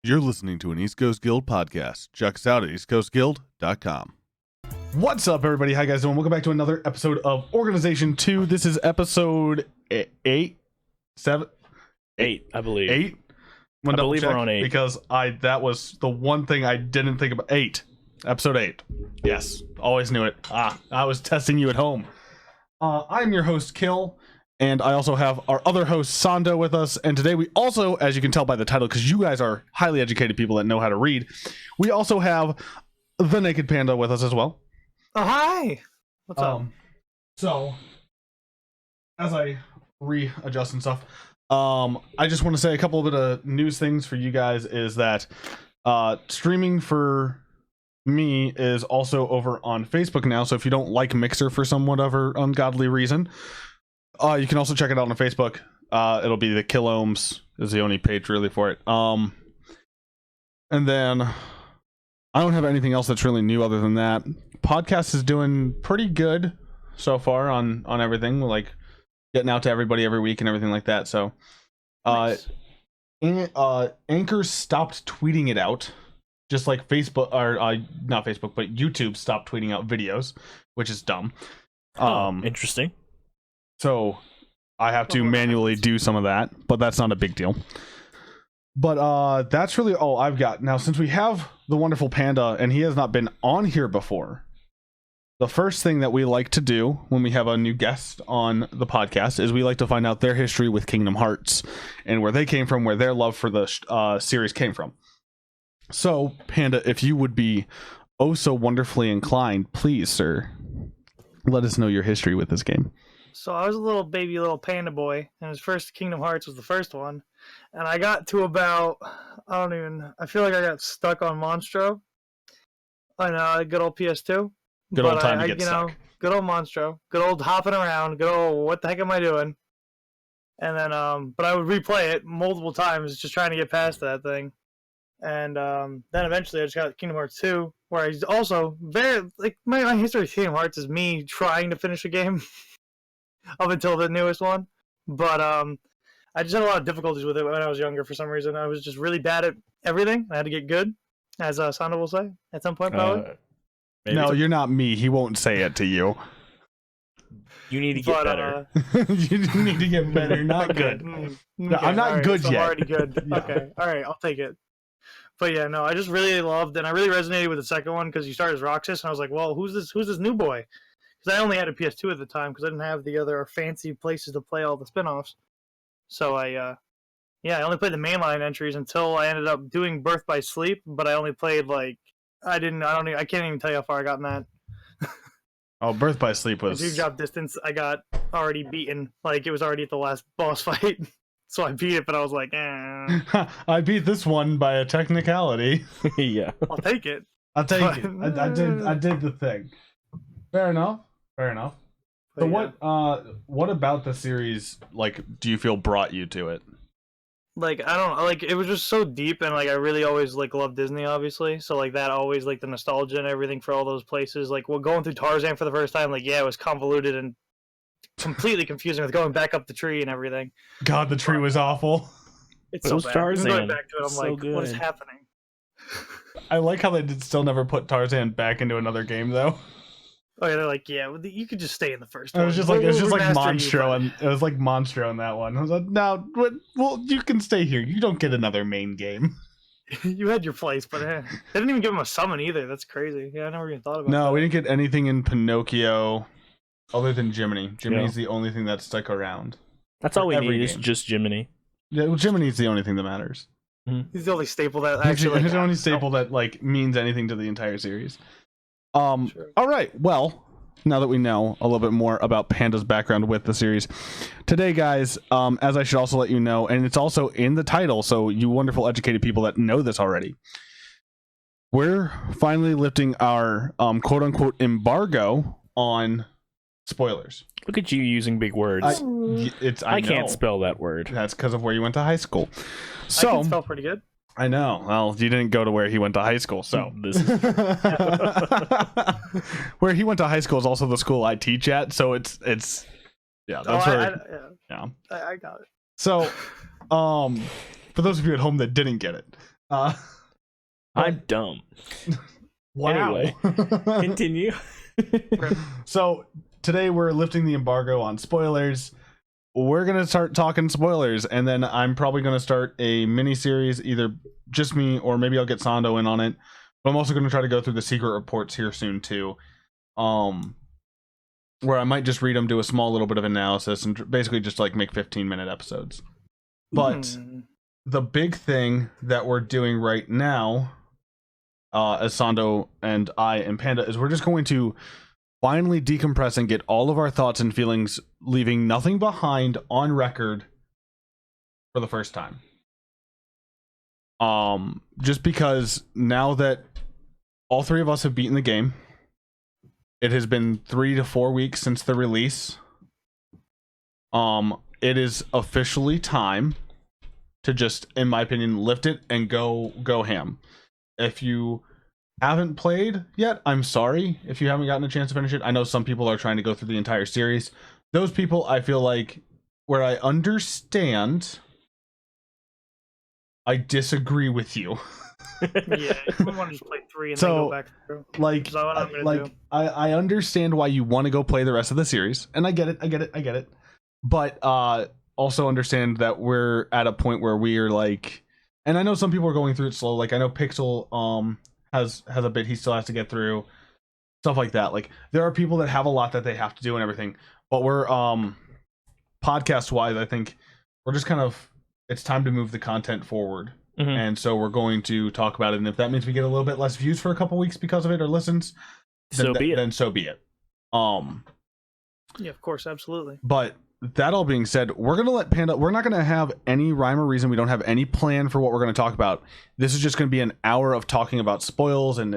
You're listening to an East Coast Guild podcast. Check us out at eastcoastguild.com. What's up, everybody? How you guys doing? Welcome back to another episode of Organization 2. This is episode 8, 7, 8, I believe. 8? I believe we're on 8. Because that was the one thing I didn't think about. 8. Episode 8. Yes, always knew it. I was testing you at home. I'm your host, Kill. And I also have our other host, Sando, with us. And today we also, as you can tell by the title, because you guys are highly educated people that know how to read, we also have the Naked Panda with us as well. Oh, hi! What's up? So, as I readjust and stuff, I just want to say a couple of bit of news things for you guys is that streaming for me is also over on Facebook now. So if you don't like Mixer for some whatever ungodly reason, you can also check it out on Facebook. It'll be the Kill Ohms is the only page really for it. And then I don't have anything else that's really new other than that. Podcast is doing pretty good so far on everything, like getting out to everybody every week and everything like that. So, Nice. Anchor stopped tweeting it out, just like Facebook or not Facebook, but YouTube stopped tweeting out videos, which is dumb. Interesting. So I have to manually do some of that, but that's not a big deal. But that's really all I've got. Now, since we have the wonderful Panda, and he has not been on here before, the first thing that we like to do when we have a new guest on the podcast is we like to find out their history with Kingdom Hearts and where they came from, where their love for the series came from. So, Panda, if you would be oh so wonderfully inclined, please, sir, let us know your history with this game. So I was a little panda boy, and his first Kingdom Hearts was the first one. And I got to about, I feel like I got stuck on Monstro. On good old PS2. Good old time to get stuck. Good old Monstro. Good old hopping around. Good old, what the heck am I doing? And then, but I would replay it multiple times, just trying to get past that thing. And then eventually I just got Kingdom Hearts 2, where I also my history with Kingdom Hearts is me trying to finish a game up until the newest one. But I just had a lot of difficulties with it when I was younger for some reason. I was just really bad at everything. I had to get good, as Sando will say at some point probably. No, you're not me. He won't say it to you. You need to get better. You need to get better, not good. No, I'm not good so yet. I'm already good. Yeah. Okay, all right, I'll take it. But yeah, no, I just really loved, and I really resonated with the second one because you start as Roxas, and I was like, well, who's this new boy? Because I only had a PS2 at the time because I didn't have the other fancy places to play all the spin-offs. So I only played the mainline entries until I ended up doing Birth by Sleep, but I only played I can't even tell you how far I got in that. Oh, Birth by Sleep was... The drop distance, I got already beaten. It was already at the last boss fight. So I beat it, but I was like, eh. I beat this one by a technicality. Yeah. I'll take it. I'll take it. I did the thing. Fair enough. So what about the series, do you feel brought you to it? I don't know, it was just so deep, and I really always loved Disney, obviously. So that always the nostalgia and everything for all those places. Going through Tarzan for the first time, it was convoluted and completely confusing with going back up the tree and everything. God, the tree was awful. It's so bad. Tarzan. Going back to it, I'm So what is happening? I like how they did still never put Tarzan back into another game though. Oh yeah, they're well, you could just stay in the first It one. was just like Monstro, and it was like Monstro in that one. I was like, no, well, you can stay here. You don't get another main game. You had your place, but they didn't even give him a summon either. That's crazy. Yeah, I never even thought about that. No, we didn't get anything in Pinocchio other than Jiminy. Jiminy's the only thing that stuck around. That's all we need game. is just Jiminy. Yeah, well, Jiminy's the only thing that matters. He's the only staple that actually. He's the only staple that means anything to the entire series. Sure. All right. Well, now that we know a little bit more about Panda's background with the series, today, guys, as I should also let you know, and it's also in the title, so you wonderful educated people that know this already, we're finally lifting our quote-unquote embargo on spoilers. Look at you using big words. I can't know. spell that word. That's because of where you went to high school. I can spell pretty good. I know. Well, you didn't go to where he went to high school, so This is where he went to high school is also the school I teach at. So it's yeah. That's I got it. So, for those of you at home that didn't get it, Uh, I'm dumb. wow. Anyway, continue. So today we're lifting the embargo on spoilers. We're gonna start talking spoilers, and then I'm probably gonna start a mini series, either just me or maybe I'll get Sando in on it. But I'm also gonna try to go through the secret reports here soon too, where I might just read them, do a small little bit of analysis, and basically just like make 15-minute episodes. But the big thing that we're doing right now, as Sando and I and Panda, is we're just going to finally decompress and get all of our thoughts and feelings, leaving nothing behind on record for the first time. Just because now that all three of us have beaten the game, it has been 3 to 4 weeks since the release. It is officially time to just, in my opinion, lift it and go ham. If you haven't played yet, I'm sorry if you haven't gotten a chance to finish it. I know some people are trying to go through the entire series. Those people, I feel like, where I understand, I disagree with you. Yeah, I want to just play 3 and then go back through. Like, I understand why you want to go play the rest of the series, and I get it. But also understand that we're at a point where we are like, and I know some people are going through it slow. Like I know Pixel has a bit he still has to get through, stuff like that. Like there are people that have a lot that they have to do and everything, but we're podcast wise, I think we're just kind of, it's time to move the content forward. And so we're going to talk about it, and if that means we get a little bit less views for a couple weeks because of it or listens, then so be it. Yeah, of course, absolutely. But that all being said, we're gonna let Panda, we're not gonna have any rhyme or reason, we don't have any plan for what we're gonna talk about. This is just gonna be an hour of talking about spoils and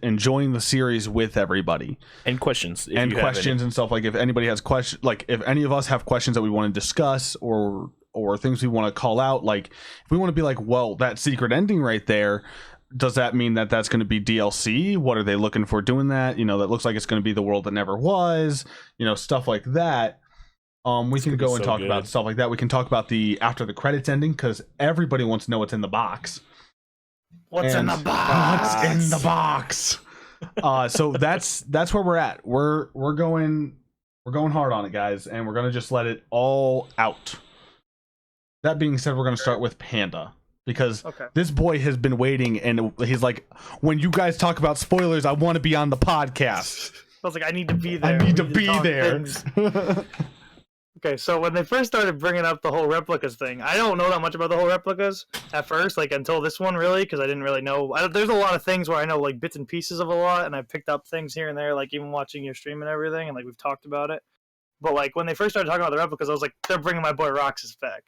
enjoying the series with everybody, and questions and stuff. Like if anybody has questions, like if any of us have questions that we want to discuss or things we want to call out, like if we want to be like, well, that secret ending right there, does that mean that that's going to be DLC? What are they looking for doing that? You know, that looks like it's going to be the world that never was, you know, stuff like that. We can go and talk about stuff like that. We can talk about the after the credits ending, because everybody wants to know what's in the box. What's in the box? What's in the box? So that's where we're at. We're going hard on it, guys, and we're gonna just let it all out. That being said, we're gonna start with Panda, because this boy has been waiting, and he's like, when you guys talk about spoilers, I want to be on the podcast. I was like, I need to be there. I need to be there. Okay, so when they first started bringing up the whole replicas thing, I don't know that much about the whole replicas at first, like until this one, really, because I didn't really know. There's a lot of things where I know like bits and pieces of a lot, and I picked up things here and there, like even watching your stream and everything, and like we've talked about it. But like when they first started talking about the replicas, I was like, they're bringing my boy Roxas back.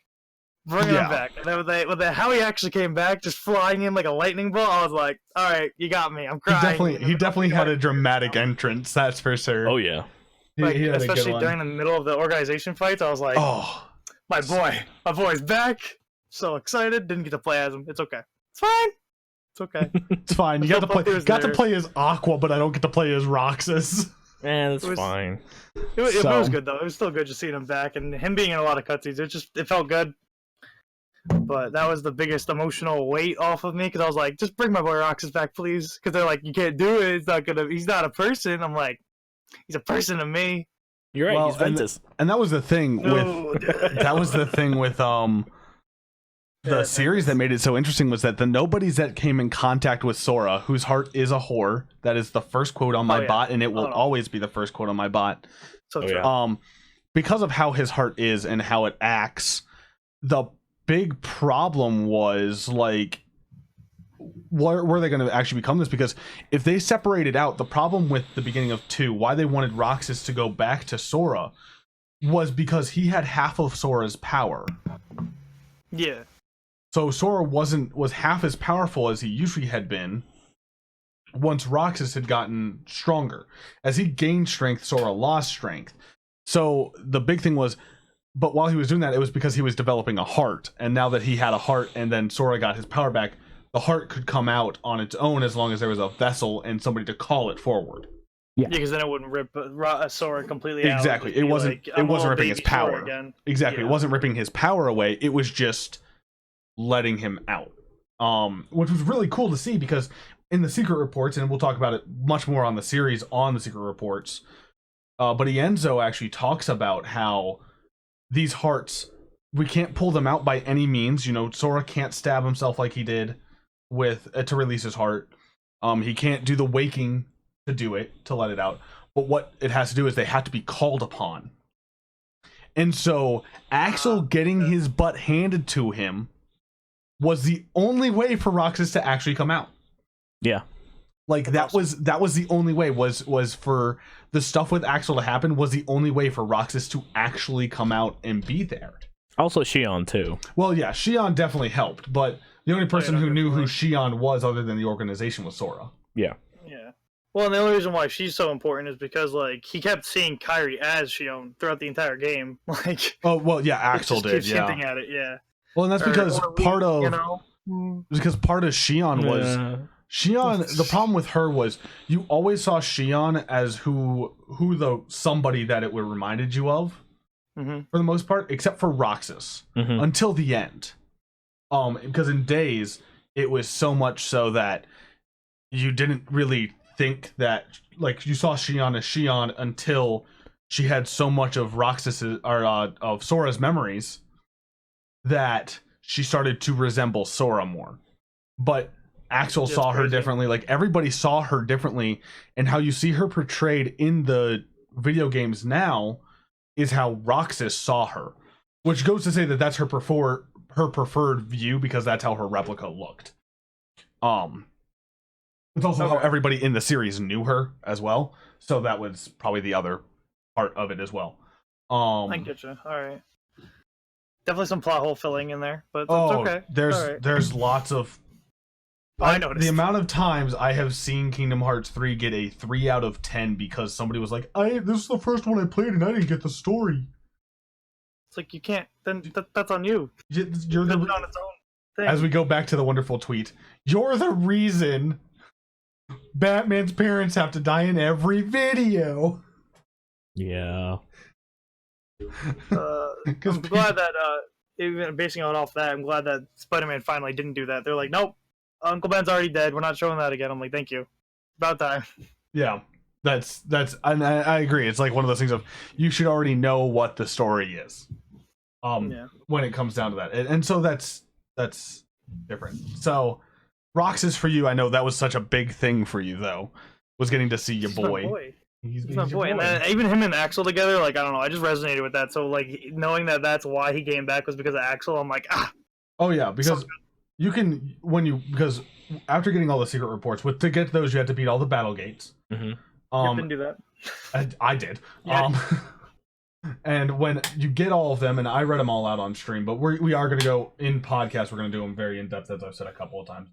Bringing him back. And then with how he actually came back, just flying in like a lightning bolt, I was like, all right, you got me. I'm crying. He definitely had a dramatic entrance, that's for sure. Oh, yeah. Like, especially during the middle of the organization fights, I was like, "Oh, my boy's back!" So excited. Didn't get to play as him. It's okay. It's fine. It's okay. It's fine. You got to play as Aqua, but I don't get to play as Roxas. Man, that's fine. It was good though. It was still good just seeing him back and him being in a lot of cutscenes. It felt good. But that was the biggest emotional weight off of me, because I was like, just bring my boy Roxas back, please. Because they're like, you can't do it. He's not a person. I'm like, he's a person to me. You're right. He's Ventus. And that was the thing with the series that made it so interesting, was that the nobodies that came in contact with Sora, whose heart is a whore. That is the first quote on my bot, and it will always be the first quote on my bot. So because of how his heart is and how it acts, the big problem was like, were they going to actually become this? Because if they separated out, the problem with the beginning of 2, why they wanted Roxas to go back to Sora, was because he had half of Sora's power. Yeah. So Sora was half as powerful as he usually had been once Roxas had gotten stronger. As he gained strength, Sora lost strength. So the big thing was, but while he was doing that, it was because he was developing a heart. And now that he had a heart and then Sora got his power back, the heart could come out on its own as long as there was a vessel and somebody to call it forward. Yeah, because then it wouldn't rip Sora completely out. Exactly. It wasn't ripping his power. Exactly. Yeah. It wasn't ripping his power away. It was just letting him out. which was really cool to see because in the secret reports, and we'll talk about it much more on the series on the secret reports, but Ienzo actually talks about how these hearts, we can't pull them out by any means. You know, Sora can't stab himself like he did with to release his heart. He can't do the waking to do it, to let it out. But what it has to do is they have to be called upon. And so Axel getting his butt handed to him was the only way for Roxas to actually come out. Yeah. Like that was the only way was for the stuff with Axel to happen was the only way for Roxas to actually come out and be there. Also Xion too. Well, yeah, Xion definitely helped, but the only person who knew who Xion was other than the organization was Sora. Yeah. Yeah. Well, and the only reason why she's so important is because like he kept seeing Kairi as Xion throughout the entire game. Like, oh well, yeah, Axel did. Keeps yeah. hinting at it. Yeah. Well, and that's because part of Xion was Xion. The problem with her was you always saw Xion as who the somebody that it would reminded you of, for the most part, except for Roxas until the end. Because in Days it was so much so that you didn't really think that, like, you saw Xion as Xion until she had so much of Roxas's or of Sora's memories that she started to resemble Sora more. But Axel saw her differently. Like, everybody saw her differently, and how you see her portrayed in the video games now is how Roxas saw her, which goes to say that that's her preferred view because that's how her replica looked. It's also how everybody in the series knew her as well, so that was probably the other part of it as well. I get you. All right. Definitely some plot hole filling in there, but that's okay. There's lots of. I noticed the amount of times I have seen Kingdom Hearts 3 get a 3 out of 10 because somebody was like, "This is the first one I played and I didn't get the story." It's like, you can't. Then that's on you. You're on its own thing. As we go back to the wonderful tweet, you're the reason Batman's parents have to die in every video. Yeah. I'm glad that even basing it off that, I'm glad that Spider-Man finally didn't do that. They're like, nope, Uncle Ben's already dead. We're not showing that again. I'm like, thank you. About time. Yeah. That's and I agree. It's like one of those things of you should already know what the story is. When it comes down to that. And so that's different. So Roxas, for you, I know that was such a big thing for you though, was getting to see your boy. He's my boy. And then even him and Axel together, like, I don't know, I just resonated with that. So like, knowing that that's why he came back was because of Axel, I'm like, oh yeah, because you can because after getting all the secret reports, to get those you had to beat all the battle gates. Didn't do that. I did. Yeah. And when you get all of them, and I read them all out on stream, but we are going to go in podcast. We're going to do them very in depth, as I've said a couple of times.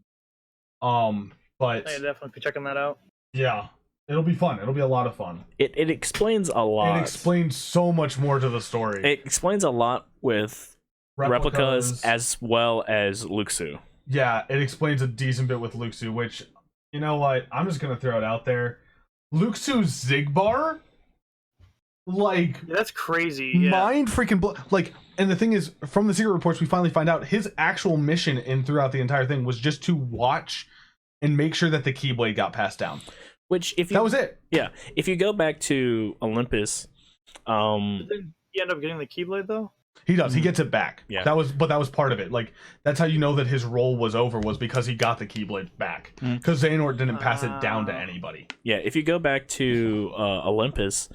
But yeah, definitely be checking that out. Yeah, it'll be fun. It'll be a lot of fun. It explains a lot. It explains so much more to the story. It explains a lot with replicas as well as Luxu. Yeah, it explains a decent bit with Luxu, which, you know what? I'm just going to throw it out there. Luxu's Zigbar, like, that's crazy. Yeah. Mind freaking like, and the thing is, from the secret reports, we finally find out his actual mission throughout the entire thing was just to watch and make sure that the Keyblade got passed down. Which, that was it. Yeah, if you go back to Olympus, did he end up getting the Keyblade though? He does. He gets it back. Yeah. That was part of it. Like, that's how you know that his role was over, was because he got the Keyblade back. Because Xehanort didn't pass it down to anybody. Yeah, if you go back to Olympus,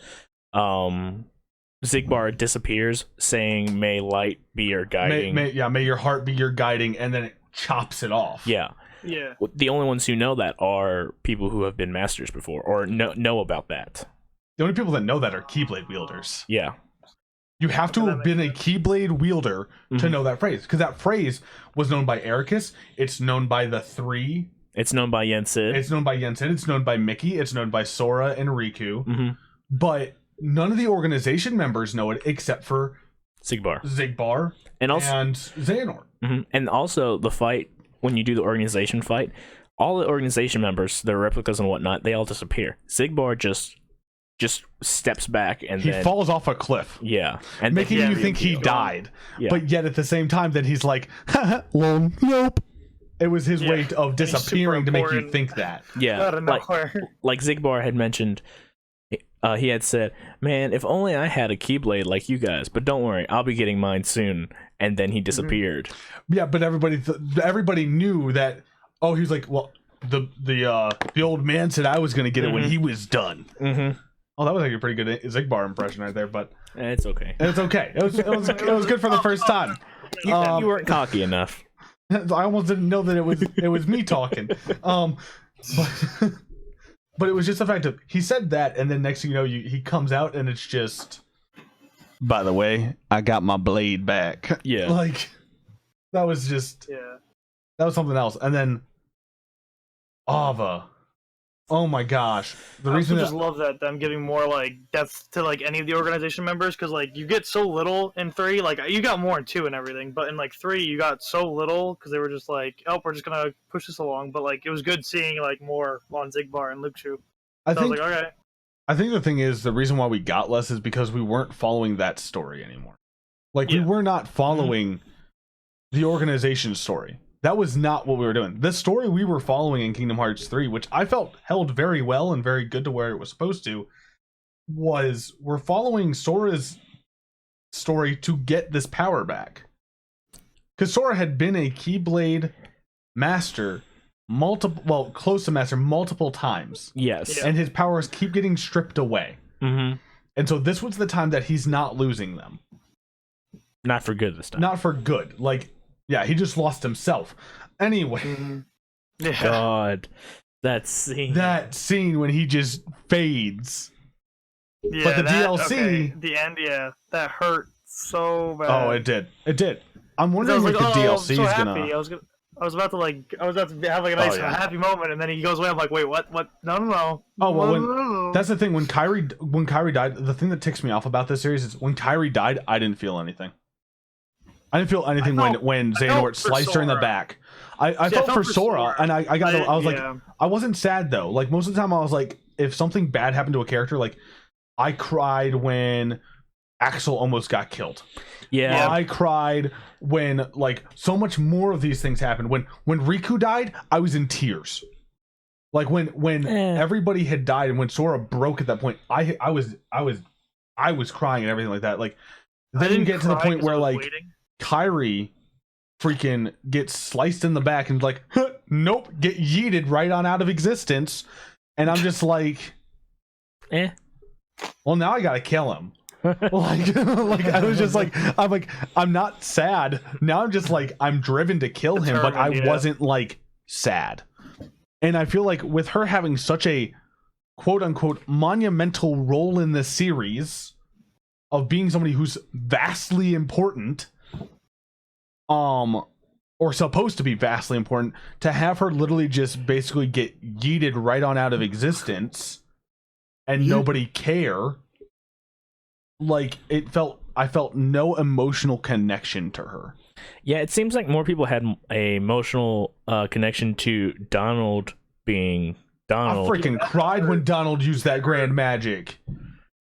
Zigbar disappears, saying, "May light be your guiding." May your heart be your guiding, and then it chops it off. Yeah. Yeah. The only ones who know that are people who have been masters before, or know about that. The only people that know that are Keyblade wielders. Yeah. You have to have been a Keyblade wielder to know that phrase, because that phrase was known by Ericus. It's known by the three. It's known by Yensid. It's known by Yensid. It's known by Mickey. It's known by Sora and Riku. But none of the organization members know it except for Zigbar and Xehanort. And also the fight, when you do the organization fight, all the organization members, their replicas and whatnot, they all disappear. Zigbar just steps back and he falls off a cliff. Yeah. And making you think he died. Yeah. But yet at the same time that he's like, lol, nope. It was his Yeah. way of he's super disappearing to make you important. think that. Yeah, Out of nowhere. like Zigbar had mentioned, he had said, "Man, if only I had a Keyblade like you guys. But don't worry, I'll be getting mine soon." And then he disappeared. Yeah, but everybody knew that. Oh, he was like, well, the old man said I was gonna get it when he was done. Mm-hmm. Oh, that was like a pretty good Zigbar impression right there, but It's okay. it's okay. It was good for the first time. You weren't cocky enough. I almost didn't know that it was me talking. But it was just the fact of he said that, and then next thing you know, he comes out and it's just. By the way, I got my blade back. Yeah, Like that was just that was something else. And then Ava. Oh my gosh. The I reason also just love that them giving more like depth to like any of the organization members, because like you get so little in 3, like you got more in 2 and everything, but in like 3 you got so little because they were just like, oh, we're just gonna push this along. But like it was good seeing like more on Zigbar and Luxu. I So think I was like, okay. I think the thing is the reason why we got less is because we weren't following that story anymore. Like we Yeah. were not following the organization's story. That was not what we were doing. The story we were following in Kingdom Hearts 3, which I felt held very well and very good to where it was supposed to, was we're following Sora's story to get this power back. Because Sora had been a Keyblade master close to master multiple times. yes. Yeah. And his powers keep getting stripped away. Mm-hmm. And so this was the time that he's not losing them. Not for good this time. Not for good. Like, yeah, he just lost himself. Anyway, Yeah. God, that scene. that scene when he just fades. Yeah, But the that, DLC okay, the end, yeah, that hurt so bad. Oh, it did. It did. I'm 'Cause I wondering was if like, the oh, DLC I'm so is happy. gonna. I was about to have like a nice Oh, yeah. happy moment, and then he goes away. I'm like, wait, what? No. Oh well, No. that's the thing. When Kyrie died, the thing that ticks me off about this series is when Kyrie died, I didn't feel anything. I didn't feel anything when Xehanort for sliced her in the Sora. back. I felt for Sora, and I was like, yeah. I wasn't sad though. Like most of the time, I was like, if something bad happened to a character, like I cried when Axel almost got killed. Yeah. I cried when like so much more of these things happened. When Riku died, I was in tears. Like when everybody had died and when Sora broke at that point, I was crying and everything like that. Like then you get to the point where like Kyrie freaking gets sliced in the back and like, nope, get yeeted right on out of existence. And I'm just like, well, now I gotta kill him. like I was just like, I'm not sad. Now I'm just like, I'm driven to kill him, but I wasn't like sad. And I feel like with her having such a quote unquote monumental role in this series of being somebody who's vastly important, or supposed to be vastly important, to have her literally just basically get yeeted right on out of existence and nobody care, like I felt no emotional connection to her. Yeah, it seems like more people had a emotional connection to Donald being Donald. I freaking cried when Donald used that grand magic.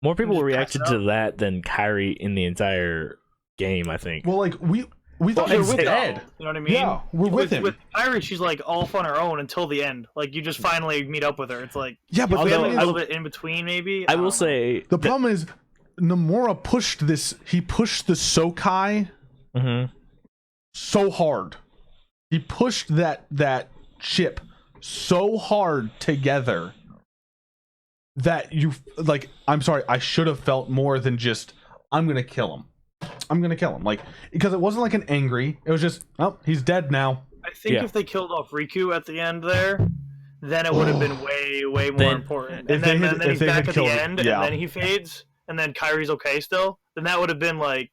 More people reacted to that than Kyrie in the entire game, I think. Well, like we thought he was dead. You know what I mean? Yeah, we're with him. With Kyrie, she's like off on her own until the end. Like you just finally meet up with her. It's like yeah, but a the little bit in between, maybe. I will say the problem is Nomura pushed this. He pushed the Sokai so hard. He pushed that chip so hard together that you like. I'm sorry. I should have felt more than just I'm gonna kill him. I'm gonna kill him, like, because it wasn't like an angry. It was just, oh, he's dead now. I think if they killed off Riku at the end there, then it would have been way more important. And then he's back at the end, and then he fades, and then Kyrie's okay still. Then that would have been like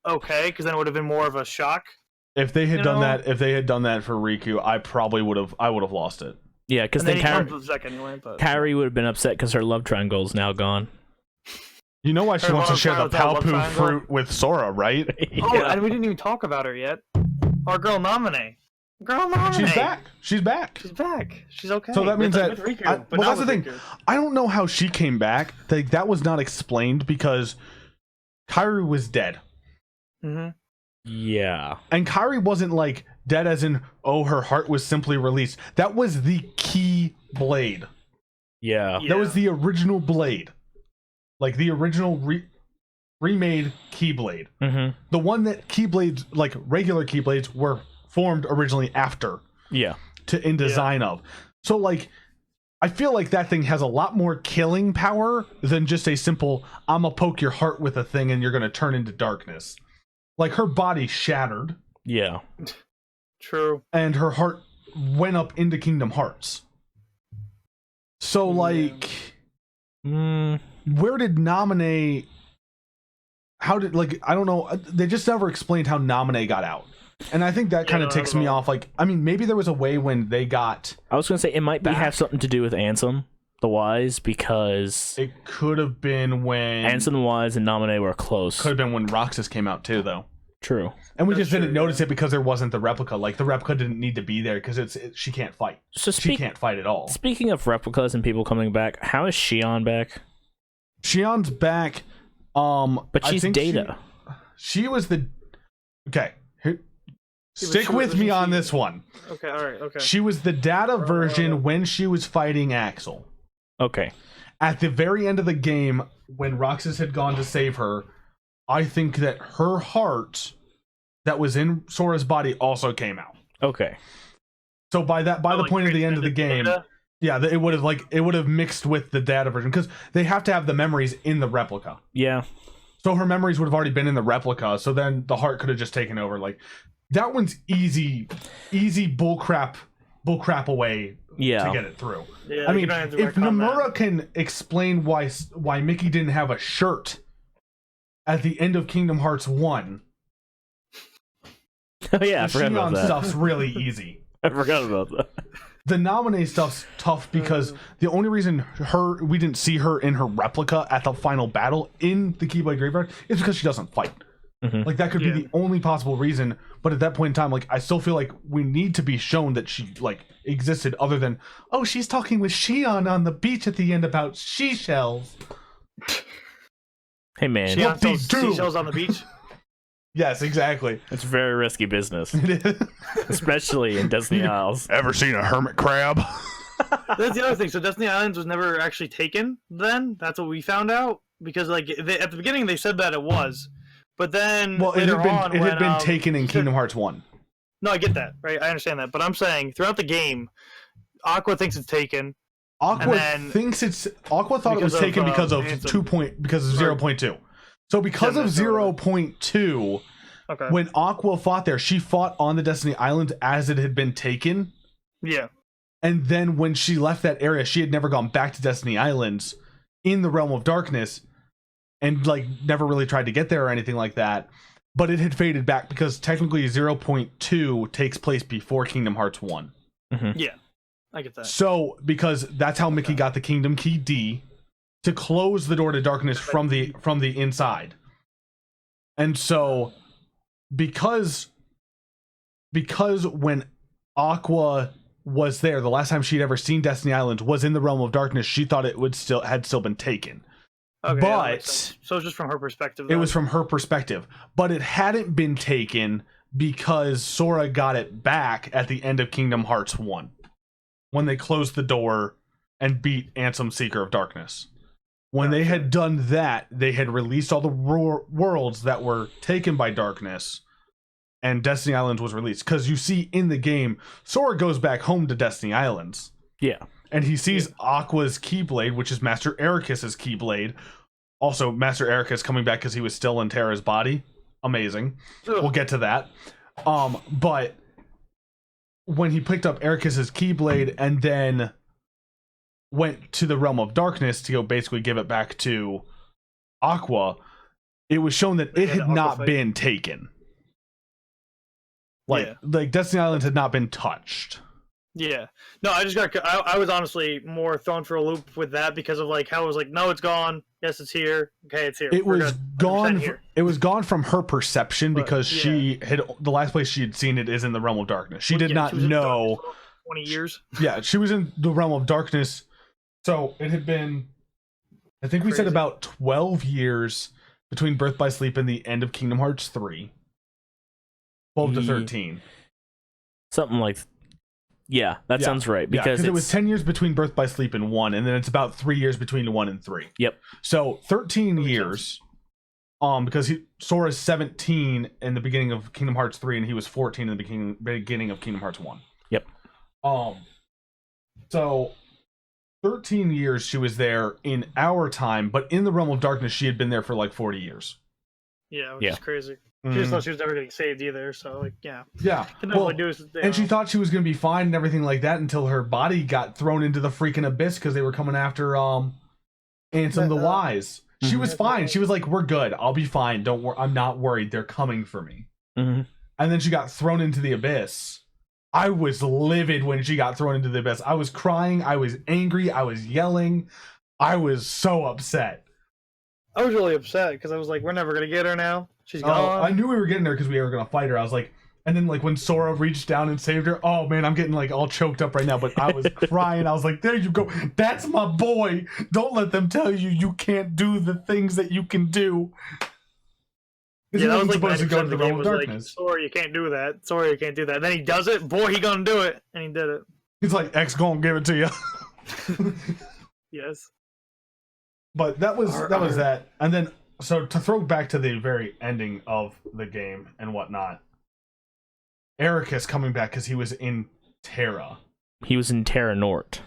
okay, because then it would have been more of a shock. If they had done that for Riku, I probably would have lost it. Yeah, because then Kyrie would have been upset because her love triangle is now gone. You know why she wants to share the Palpu fruit with Sora, right? Oh, and we didn't even talk about her yet. Our girl Nominee. She's back. She's back. She's okay. So that means that. Riku, well, that's the thing. Riku. I don't know how she came back. That was not explained because Kyrie was dead. Mm-hmm. Yeah. And Kairi wasn't like dead as in, oh, her heart was simply released. That was the key blade. Yeah. That was the original blade. Like the original remade Keyblade. Mm-hmm. The one that Keyblades, like regular Keyblades, were formed originally after. Yeah. In design of. So like, I feel like that thing has a lot more killing power than just a simple, I'm gonna poke your heart with a thing and you're gonna turn into darkness. Like, her body shattered. Yeah. True. And her heart went up into Kingdom Hearts. So like, where did Naminé... How did, like, I don't know, they just never explained how Naminé got out. And I think that kind of ticks me off. Like, I mean, maybe there was a way when they got... I was going to say, it might have something to do with Ansem, the Wise, because... It could have been when... Ansem the Wise and Naminé were close. Could have been when Roxas came out, too, though. True. And we just didn't notice it because there wasn't the replica. Like, the replica didn't need to be there because she can't fight. So she can't fight at all. Speaking of replicas and people coming back, how is Xion back? Xion's back... but she's Data. She was the... Okay. Stick with me on this one. Okay, alright, okay. She was the Data version when she was fighting Axel. Okay. At the very end of the game, when Roxas had gone to save her, I think that her heart that was in Sora's body also came out. Okay. So by the point of the end of the game, yeah, it would have mixed with the Data version because they have to have the memories in the replica. Yeah. So her memories would have already been in the replica. So then the heart could have just taken over. Like, that one's easy bullcrap away to get it through. Yeah, I mean, if Nomura can explain why Mickey didn't have a shirt at the end of Kingdom Hearts 1, oh yeah, I forgot about that. Stuff's really easy. I forgot about that. The Naminé stuff's tough because the only reason we didn't see her in her replica at the final battle in the Keyblade Graveyard is because she doesn't fight. Mm-hmm. Like, that could be the only possible reason, but at that point in time, like, I still feel like we need to be shown that she, like, existed other than, oh, she's talking with Xion on the beach at the end about seashells. Hey, man. Xion sells seashells on the beach? Yes, exactly. It's very risky business. It is. Especially in Destiny Isles. Ever seen a hermit crab? That's the other thing. So Destiny Islands was never actually taken then? That's what we found out? Because, like, at the beginning they said that it was. But then it had been taken in Kingdom Hearts 1. No, I get that, right? I understand that. But I'm saying, throughout the game, Aqua thinks it's taken. Aqua thought it was taken because of 0.2. So because of 0.2, when Aqua fought there, she fought on the Destiny Island as it had been taken. Yeah. And then when she left that area, she had never gone back to Destiny Islands in the Realm of Darkness. And, like, never really tried to get there or anything like that. But it had faded back because technically 0.2 takes place before Kingdom Hearts 1. Mm-hmm. Yeah, I get that. So, because that's how Mickey got the Kingdom Key D to close the door to darkness from the inside. And so, because when Aqua was there, the last time she'd ever seen Destiny Islands was in the Realm of Darkness, she thought it had still been taken. Okay, but so it's just from her perspective. It was from her perspective, but it hadn't been taken because Sora got it back at the end of Kingdom Hearts 1 when they closed the door and beat Ansem, Seeker of Darkness. When they had done that, they had released all the worlds that were taken by darkness, and Destiny Islands was released. Because you see in the game, Sora goes back home to Destiny Islands. Yeah. And he sees Aqua's Keyblade, which is Master Ericus's Keyblade. Also, Master Ericus coming back because he was still in Terra's body. Amazing. Ugh. We'll get to that. But when he picked up Ericus's Keyblade and then went to the Realm of Darkness to go basically give it back to Aqua, it was shown that it had not been taken. Like Destiny Islands had not been touched. Yeah. No, I was honestly more thrown for a loop with that because of like how it was like, no, it's gone. Yes, it's here. Okay, it's here. It was gone. It was gone from her perception because she had the last place she had seen it is in the Realm of Darkness. She did not know. 20 years. Yeah, she was in the Realm of Darkness. So it had been, I think we said about 12 years between Birth by Sleep and the end of Kingdom Hearts 3. 12 to 13. Something like, yeah, that sounds right. Because it was 10 years between Birth by Sleep and 1, and then it's about 3 years between 1 and 3. Yep. So 13 years, because Sora's 17 in the beginning of Kingdom Hearts 3, and he was 14 in the beginning of Kingdom Hearts 1. Yep. So 13 years she was there in our time, but in the Realm of Darkness she had been there for like 40 years. Yeah, which is crazy. She just thought she was never getting saved either, so like, yeah. And she thought she was gonna be fine and everything like that until her body got thrown into the freaking abyss because they were coming after Ansem the Wise. She was fine. She was like, "We're good. I'll be fine. Don't worry. I'm not worried. They're coming for me." Mm-hmm. And then she got thrown into the abyss. I was livid when she got thrown into the abyss. I was crying. I was angry. I was yelling. I was so upset. I was really upset because I was like, "We're never gonna get her now. She's gone." I knew we were getting her because we were gonna fight her. I was like, and then like when Sora reached down and saved her, oh man, I'm getting like all choked up right now. But I was crying. I was like, "There you go. That's my boy. Don't let them tell you you can't do the things that you can do." Yeah, that was like supposed to go to the Realm of Darkness. Like, Sora, you can't do that. Sora, you can't do that. And then he does it. Boy, he gonna do it, and he did it. He's like, X gonna give it to you. Yes. But that was that. And then, so to throw back to the very ending of the game and whatnot, Ericus coming back because he was in Terra. He was in Terra Nort.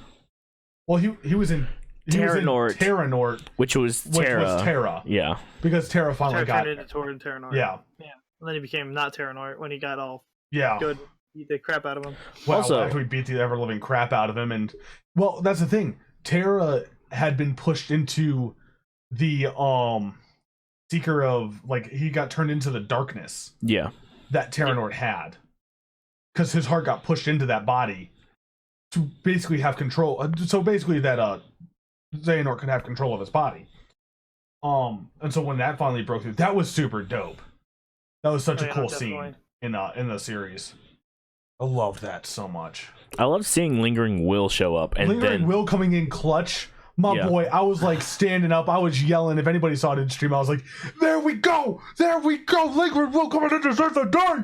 Well, he was in Terra Nort, which was Terra. Yeah. Because Terra finally got into Terra Nort. Yeah. Yeah. And then he became not Terra Nort when he got all good. Beat the crap out of him. Well, also, after we beat the ever living crap out of him, and well, that's the thing. Terra had been pushed into the Seeker of, like, he got turned into the darkness. Yeah. That Terra Nort had. Because his heart got pushed into that body to basically have control. So basically that Xehanort could have control of his body. And so when that finally broke through, that was super dope. That was such a cool scene in the series. I loved that so much. I love seeing Lingering Will show up, and Lingering Will coming in clutch. My boy, I was like standing up. I was yelling. If anybody saw it in stream, I was like, "There we go! There we go! Lingering Will coming in to save the day!"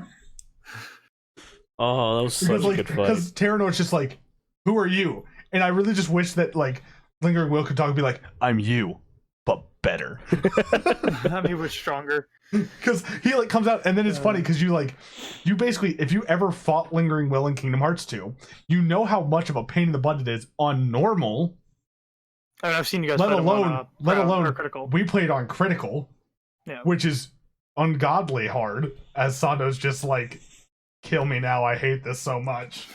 Oh, that was such a good fight. Because Terra Nort's just like, "Who are you?" And I really just wish that like Lingering Will could talk and be like, "I'm you, but better." I mean, he was stronger. Because he like comes out, and then it's funny because you basically, if you ever fought Lingering Will in Kingdom Hearts 2, you know how much of a pain in the butt it is on normal. I mean, I've seen you guys let alone critical. We played on critical, which is ungodly hard. As Sando's just like, kill me now. I hate this so much.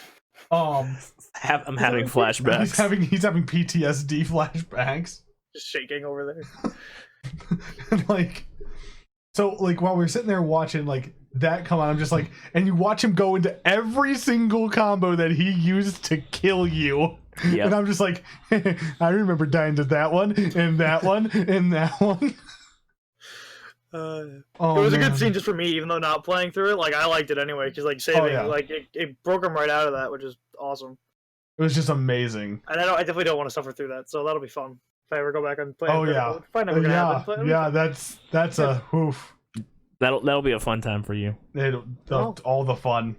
I'm having flashbacks. He's having PTSD flashbacks. Just shaking over there. And like, so like while we're sitting there watching like that come on, I'm just like, and you watch him go into every single combo that he used to kill you. Yep. And I'm just like, I remember dying to that one, and that one, and that one. It was a good scene just for me, even though not playing through it. Like, I liked it anyway, because like saving, like it broke him right out of that, which is awesome. It was just amazing. And I definitely don't want to suffer through that, so that'll be fun if I ever go back and play. Probably never gonna happen. Yeah, that's a oof. That'll be a fun time for you. All the fun.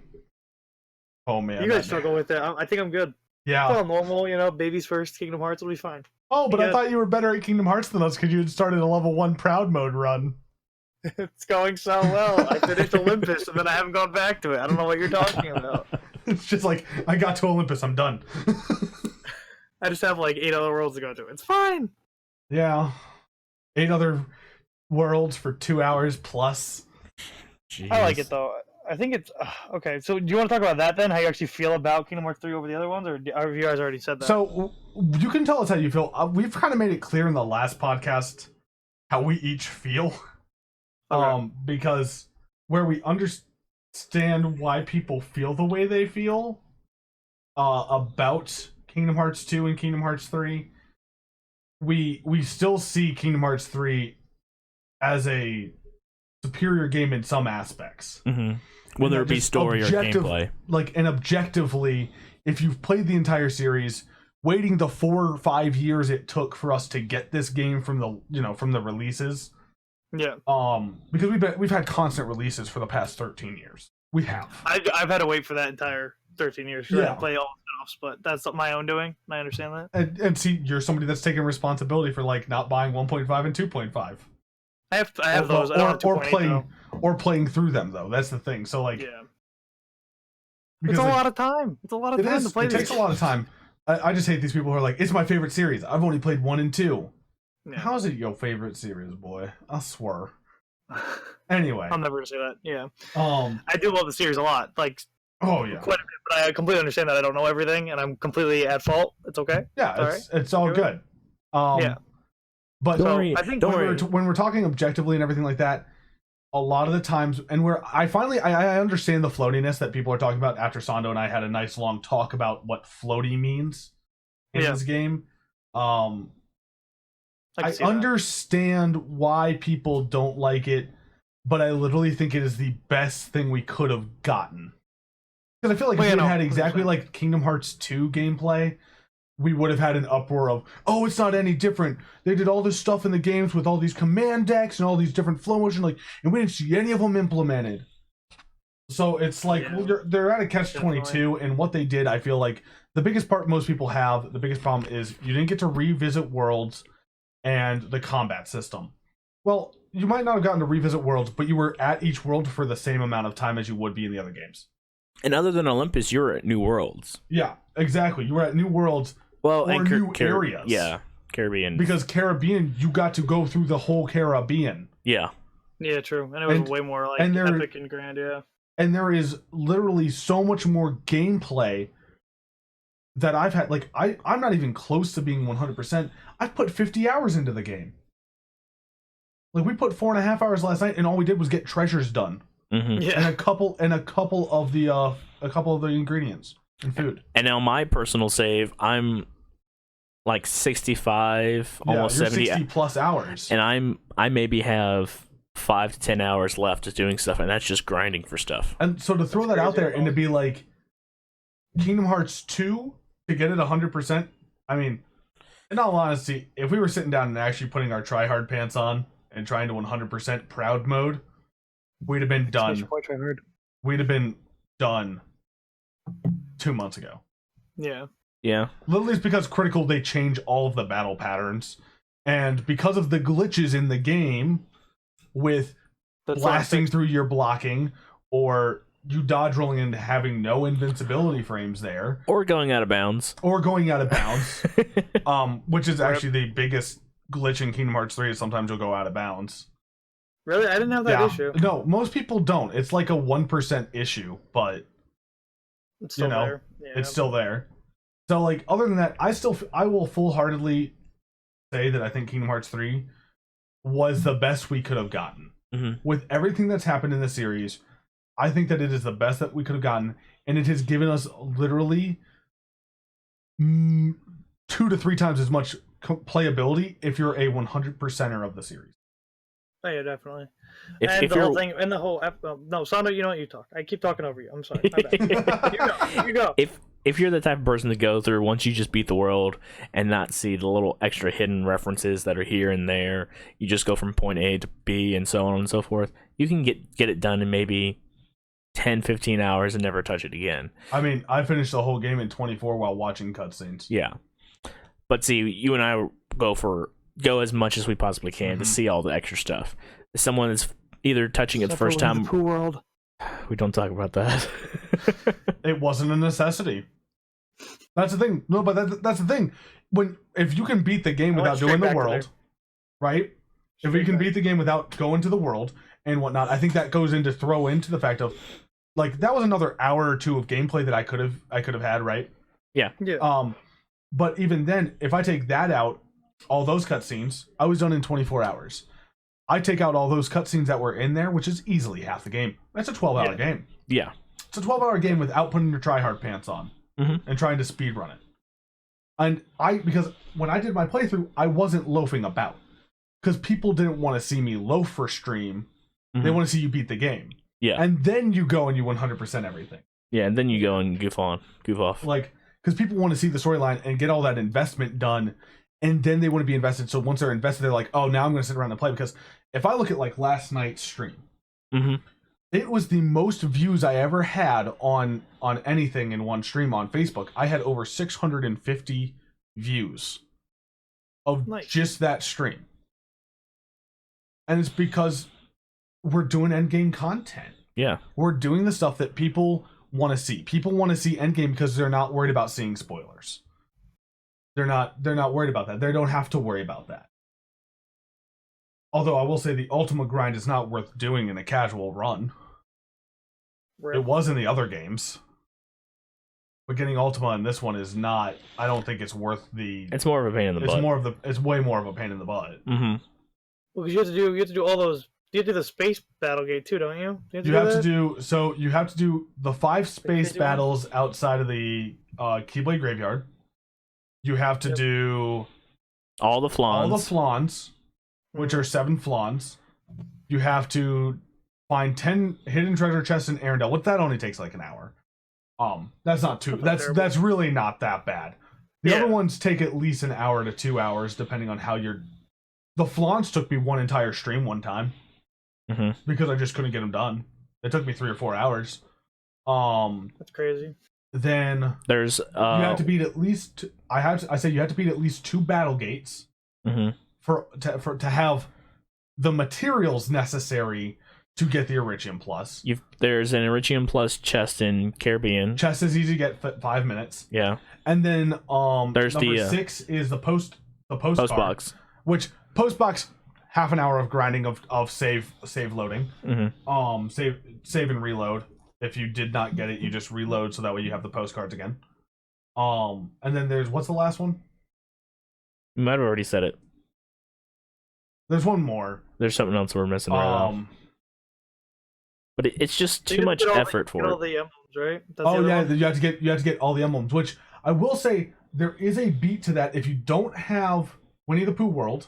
Oh man, you guys struggle with it. I think I'm good. Yeah, it's all normal, babies first. Kingdom Hearts will be fine. Oh, but I thought you were better at Kingdom Hearts than us because you had started a level 1 Proud Mode run. It's going so well. I finished Olympus and then I haven't gone back to it. I don't know what you're talking about. It's just like, I got to Olympus, I'm done. I just have like 8 other worlds to go to. It's fine. Yeah. 8 other worlds for 2 hours plus. Jeez. I like it though. I think it's okay. So, do you want to talk about that then? How you actually feel about Kingdom Hearts 3 over the other ones, or have you guys already said that? So, you can tell us how you feel. We've kind of made it clear in the last podcast how we each feel, because where we understand why people feel the way they feel about Kingdom Hearts 2 and Kingdom Hearts 3, we still see Kingdom Hearts 3 as a superior game in some aspects. Mm-hmm. Whether it be story or gameplay. Like, and objectively, if you've played the entire series, waiting the 4 or 5 years it took for us to get this game from the releases. Yeah. Because we've had constant releases for the past 13 years. We have. I've had to wait for that entire 13 years to Yeah. play all the spin-offs, but that's my own doing. I understand that. And see, you're somebody that's taking responsibility for like not buying 1.5 and 2.5. I have those. I don't have 2.8 or playing through them though. That's the thing. So like, yeah, because, it's a lot of time. It's a lot of time to play. It takes a lot of time. I just hate these people who are like, it's my favorite series. I've only played 1 and 2. Yeah. How is it your favorite series, boy? I swear. Anyway, I'm never gonna say that. Yeah. I do love the series a lot. Like, oh yeah, quite a bit. But I completely understand that I don't know everything, and I'm completely at fault. It's okay. Yeah, it's all good. Yeah. But I think when we're talking objectively and everything like that, a lot of the times, and where I understand the floatiness that people are talking about after Sando and I had a nice long talk about what floaty means in this game. I understand why people don't like it, but I literally think it is the best thing we could have gotten. Because I feel like if we had exactly like Kingdom Hearts 2 gameplay, we would have had an uproar of, oh, it's not any different. They did all this stuff in the games with all these command decks and all these different flow motion, like, and we didn't see any of them implemented. So it's like, they're at a catch-22, and what they did, I feel like, the biggest part most people have, the biggest problem is you didn't get to revisit worlds and the combat system. Well, you might not have gotten to revisit worlds, but you were at each world for the same amount of time as you would be in the other games. And other than Olympus, you're at New Worlds. Yeah, exactly. You were at New Worlds or new areas. Yeah, Caribbean. Because Caribbean, you got to go through the whole Caribbean. Yeah. Yeah, true. And it was way more like epic and grand, yeah. And there is literally so much more gameplay that I've had. Like, I'm not even close to being 100%. I've put 50 hours into the game. Like, we put 4.5 hours last night, and all we did was get treasures done. Mm-hmm. Yeah. And a couple of the ingredients and food. And now my personal save, I'm like 65, almost 70 60 plus hours. And I maybe have 5 to 10 hours left of doing stuff, and that's just grinding for stuff. And so to throw that out there and to be like Kingdom Hearts 2 to get it 100%, I mean, in all honesty, if we were sitting down and actually putting our try-hard pants on and trying to 100% proud mode, we'd have been done. We'd have been done 2 months ago. Yeah. Yeah. Literally, it's because Critical, they change all of the battle patterns. And because of the glitches in the game with blasting through your blocking, or you dodge rolling and having no invincibility frames there. Or going out of bounds. Which is actually the biggest glitch in Kingdom Hearts 3 is sometimes you'll go out of bounds. Really? I didn't have that issue. No, most people don't. It's like a 1% issue, but it's still there. Yeah. It's still there. So, like, other than that, I will full-heartedly say that I think Kingdom Hearts 3 was the best we could have gotten. Mm-hmm. With everything that's happened in the series, I think that it is the best that we could have gotten, and it has given us literally 2 to 3 times as much playability if you're a 100%er of the series. Oh yeah, definitely. If the whole thing, and the whole no, Sando, you know what, you talk. I keep talking over you. I'm sorry. My bad. You go. If you're the type of person to go through once you just beat the world and not see the little extra hidden references that are here and there, you just go from point A to B and so on and so forth, you can get it done in maybe 10-15 hours and never touch it again. I mean, I finished the whole game in 24 while watching cutscenes. Yeah. But see, you and I go as much as we possibly can to see all the extra stuff. If someone is either touching it the first time, the Pooh world. We don't talk about that. It wasn't a necessity. That's the thing. No, but that's the thing. If you can beat the game without doing the world, right? If you can beat the game without going to the world and whatnot, I think that goes into throw into the fact of, like, that was another hour or 2 of gameplay that I could have had, right? Yeah. But even then, if I take that out, all those cutscenes, I was done in 24 hours. I take out all those cutscenes that were in there, which is easily half the game. That's a 12-hour game. Yeah. It's a 12-hour game without putting your try-hard pants on and trying to speedrun it. And because when I did my playthrough, I wasn't loafing about. Because people didn't want to see me loaf for stream. They want to see you beat the game. Yeah. And then you go and you 100% everything. Yeah, and then you go and goof off. Like, because people want to see the storyline and get all that investment done, and then they want to be invested. So once they're invested, they're like, oh, now I'm going to sit around and play. Because if I look at, like, last night's stream, It was the most views I ever had on anything in one stream on Facebook. I had over 650 views of just that stream. And it's because we're doing endgame content. Yeah. We're doing the stuff that people want to see. People want to see endgame because they're not worried about seeing spoilers. They're not worried about that. They don't have to worry about that. Although I will say the ultimate grind is not worth doing in a casual run. Right. It was in the other games. But getting Ultima in this one is not, I don't think it's worth the... It's more of a pain in the butt. It's way more of a pain in the butt. Mm-hmm. Well, because you have to do all those... You have to do the space battle gate too, don't you? You have to do the 5 space battles outside of the Keyblade Graveyard. You have to do... All the flans. Which are 7 flans. You have to find 10 hidden treasure chests in Arendelle. What that only takes like an hour. That's not too. That's really not that bad. The other ones take at least an hour to 2 hours, depending on how you're. The flans took me one entire stream one time, because I just couldn't get them done. It took me 3 or 4 hours. That's crazy. Then there's you have to beat at least. I say you have to beat at least 2 battle gates. To have the materials necessary to get the Iridium Plus. There's an Iridium Plus chest in Caribbean. Chest is easy to get 5 minutes. Yeah. And then there's number 6 is the post box. Which post box, half an hour of grinding of save loading. Save and reload. If you did not get it, you just reload so that way you have the postcards again. And then there's what's the last one? You might have already said it. There's one more. There's something else we're missing right now. But it's just too much effort for all the emblems, right? You have to get all the emblems. Which I will say there is a beat to that. If you don't have Winnie the Pooh World,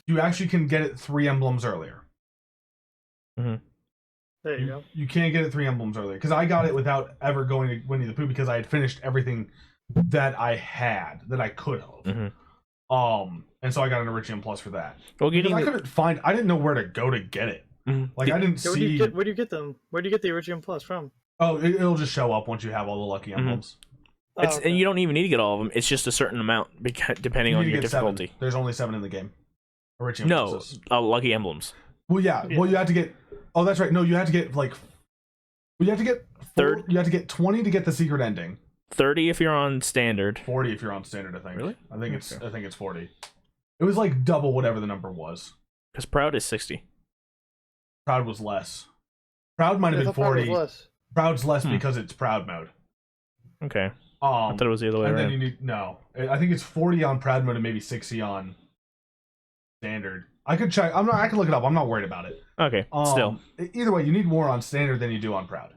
you actually can get it 3 emblems earlier. There you go. You can't get it 3 emblems earlier because I got it without ever going to Winnie the Pooh because I had finished everything that I could have. And so I got an Iridium Plus for that. Well, I didn't know where to go to get it. Like I didn't see. Where do you get them? Where do you get the Iridium Plus from? Oh, it'll just show up once you have all the lucky emblems. And you don't even need to get all of them. It's just a certain amount depending on your difficulty. 7. There's only 7 in the game. Iridium Pluses. Lucky emblems. Well, yeah. Well, you have to get. Oh, that's right. No, you have to get like. You have to get. You have to get 20 to get the secret ending. 30 if you're on standard. 40 if you're on standard. I think. Really? I think it's 40. It was like double whatever the number was. Because Proud is 60. Proud was less. Proud might have been 40. Proud's less because it's Proud mode. Okay. I thought it was the other way around. Then I think it's 40 on Proud mode and maybe 60 on standard. I could check. I can look it up. I'm not worried about it. Okay. Still. Either way, you need more on standard than you do on Proud.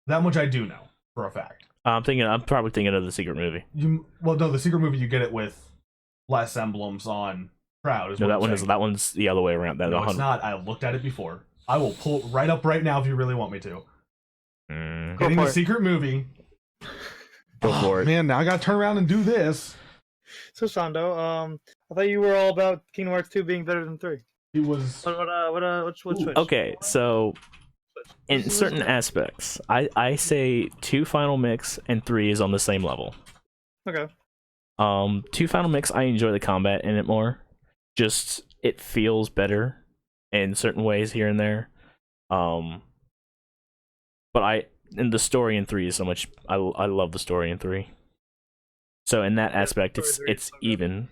That much I do know for a fact. I'm probably thinking of the secret movie. The secret movie you get it with less emblems on Proud. That one's the other way around. No, it's not. I looked at it before. I will pull it right up right now if you really want me to. Getting the secret movie. Go for it. Man, now I gotta turn around and do this. So Sando, I thought you were all about Kingdom Hearts 2 being better than 3. It was. What Switch? Okay, so in certain aspects, I say 2 Final Mix and 3 is on the same level. Okay. 2 Final Mix, I enjoy the combat in it more. Just it feels better in certain ways here and there. But in the story in 3 is so much. I love the story in 3. So in that aspect, it's even.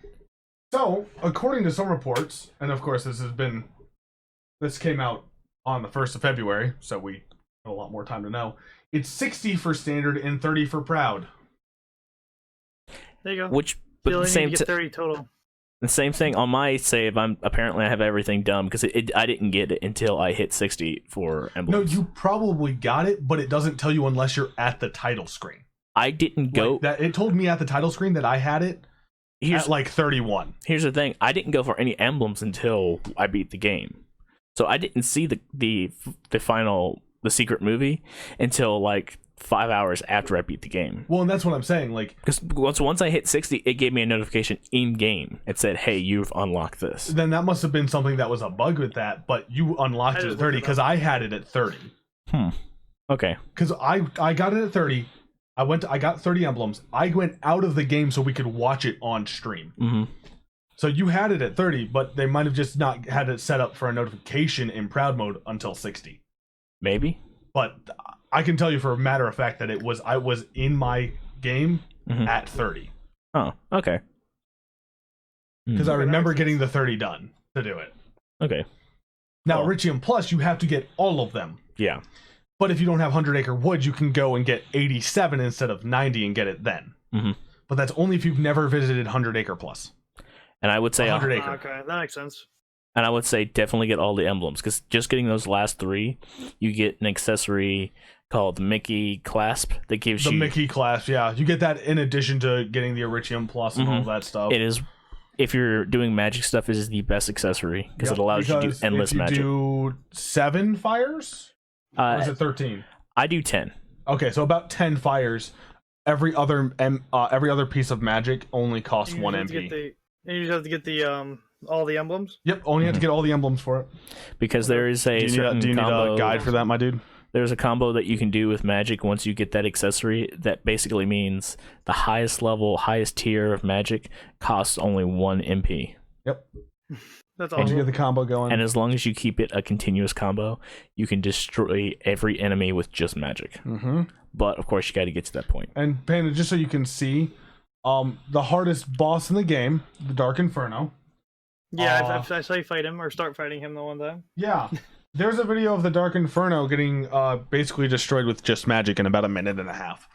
So according to some reports, and of course this came out on the 1st of February, so we have a lot more time to know. It's 60 for standard and 30 for Proud. There you go. But the same 30 total. The same thing on my save. I have everything done because I didn't get it until I hit 60 for emblems. No, you probably got it, but it doesn't tell you unless you're at the title screen. I didn't go. It told me at the title screen that I had it at like 31. Here's the thing: I didn't go for any emblems until I beat the game, so I didn't see the secret movie until like 5 hours after I beat the game. Well, and that's what I'm saying. Like, Because once I hit 60, it gave me a notification in game. It said, "Hey, you've unlocked this." then that must have been something that was a bug with that. But you unlocked it at 30 because I had it at 30. Okay. Because I got it at 30. I got 30 emblems. I went out of the game so we could watch it on stream. Mm-hmm. So you had it at 30, but they might have just not had it set up for a notification in proud mode until 60. Maybe. But I can tell you for a matter of fact that I was in my game at 30. Oh, okay. Because I remember getting the 30 done to do it. Okay. Now, Iridium Plus, you have to get all of them. Yeah. But if you don't have 100 Acre Wood, you can go and get 87 instead of 90 and get it then. Mm-hmm. But that's only if you've never visited 100 Acre Plus. And I would say 100 Acre. Okay, that makes sense. And I would say definitely get all the emblems, because just getting those last 3, you get an accessory called Mickey Clasp that gives the you... Mickey Clasp, yeah. You get that in addition to getting the Iridium Plus and all that stuff. It is, if you're doing magic stuff, it is the best accessory, because it allows you to do endless magic. If you do 7 fires? Or is it 13? I do 10. Okay, so about 10 fires. Every other piece of magic only costs 1 MP. You just have to get the all the emblems. Yep, only have to get all the emblems for it. Because there is a certain do you need combo. a guide for that, my dude? There's a combo that you can do with magic once you get that accessory that basically means the highest level, highest tier of magic costs only 1 MP. Yep. That's Once awesome. you get the combo going. And as long as you keep it a continuous combo, you can destroy every enemy with just magic. Mm-hmm. But of course, you got to get to that point. And Panda, just so you can see, the hardest boss in the game, the Dark Inferno. Yeah, I saw you fight him or start fighting him the one time. Yeah. There's a video of the Dark Inferno getting basically destroyed with just magic in about a minute and a half.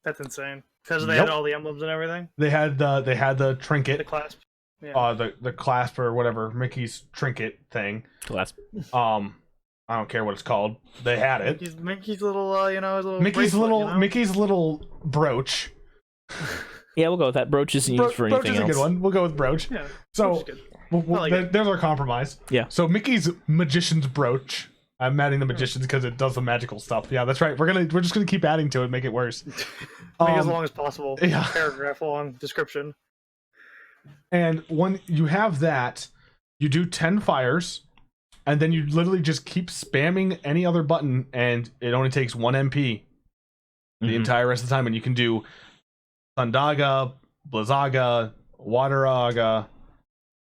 That's insane. Because they had all the emblems and everything. They had the trinket, The clasp. Yeah. the clasp or whatever, Mickey's trinket thing. Clasp. I don't care what it's called. They had it. Mickey's little, his little Mickey's bracelet, little Mickey's little brooch. Yeah, we'll go with that. Brooch isn't used for anything Brooch is else. a good one. We'll go with brooch. Yeah. So Good. there's our compromise. Yeah. So Mickey's magician's brooch. I'm adding the magicians because it does the magical stuff. Yeah, that's right. We're just gonna keep adding to it, make it worse. Make it as long as possible. Yeah. Paragraph long description. And when you have that, you do 10 fires, and then you literally just keep spamming any other button, and it only takes 1 MP the entire rest of the time. And you can do Thundaga, Blizzaga, Wateraga,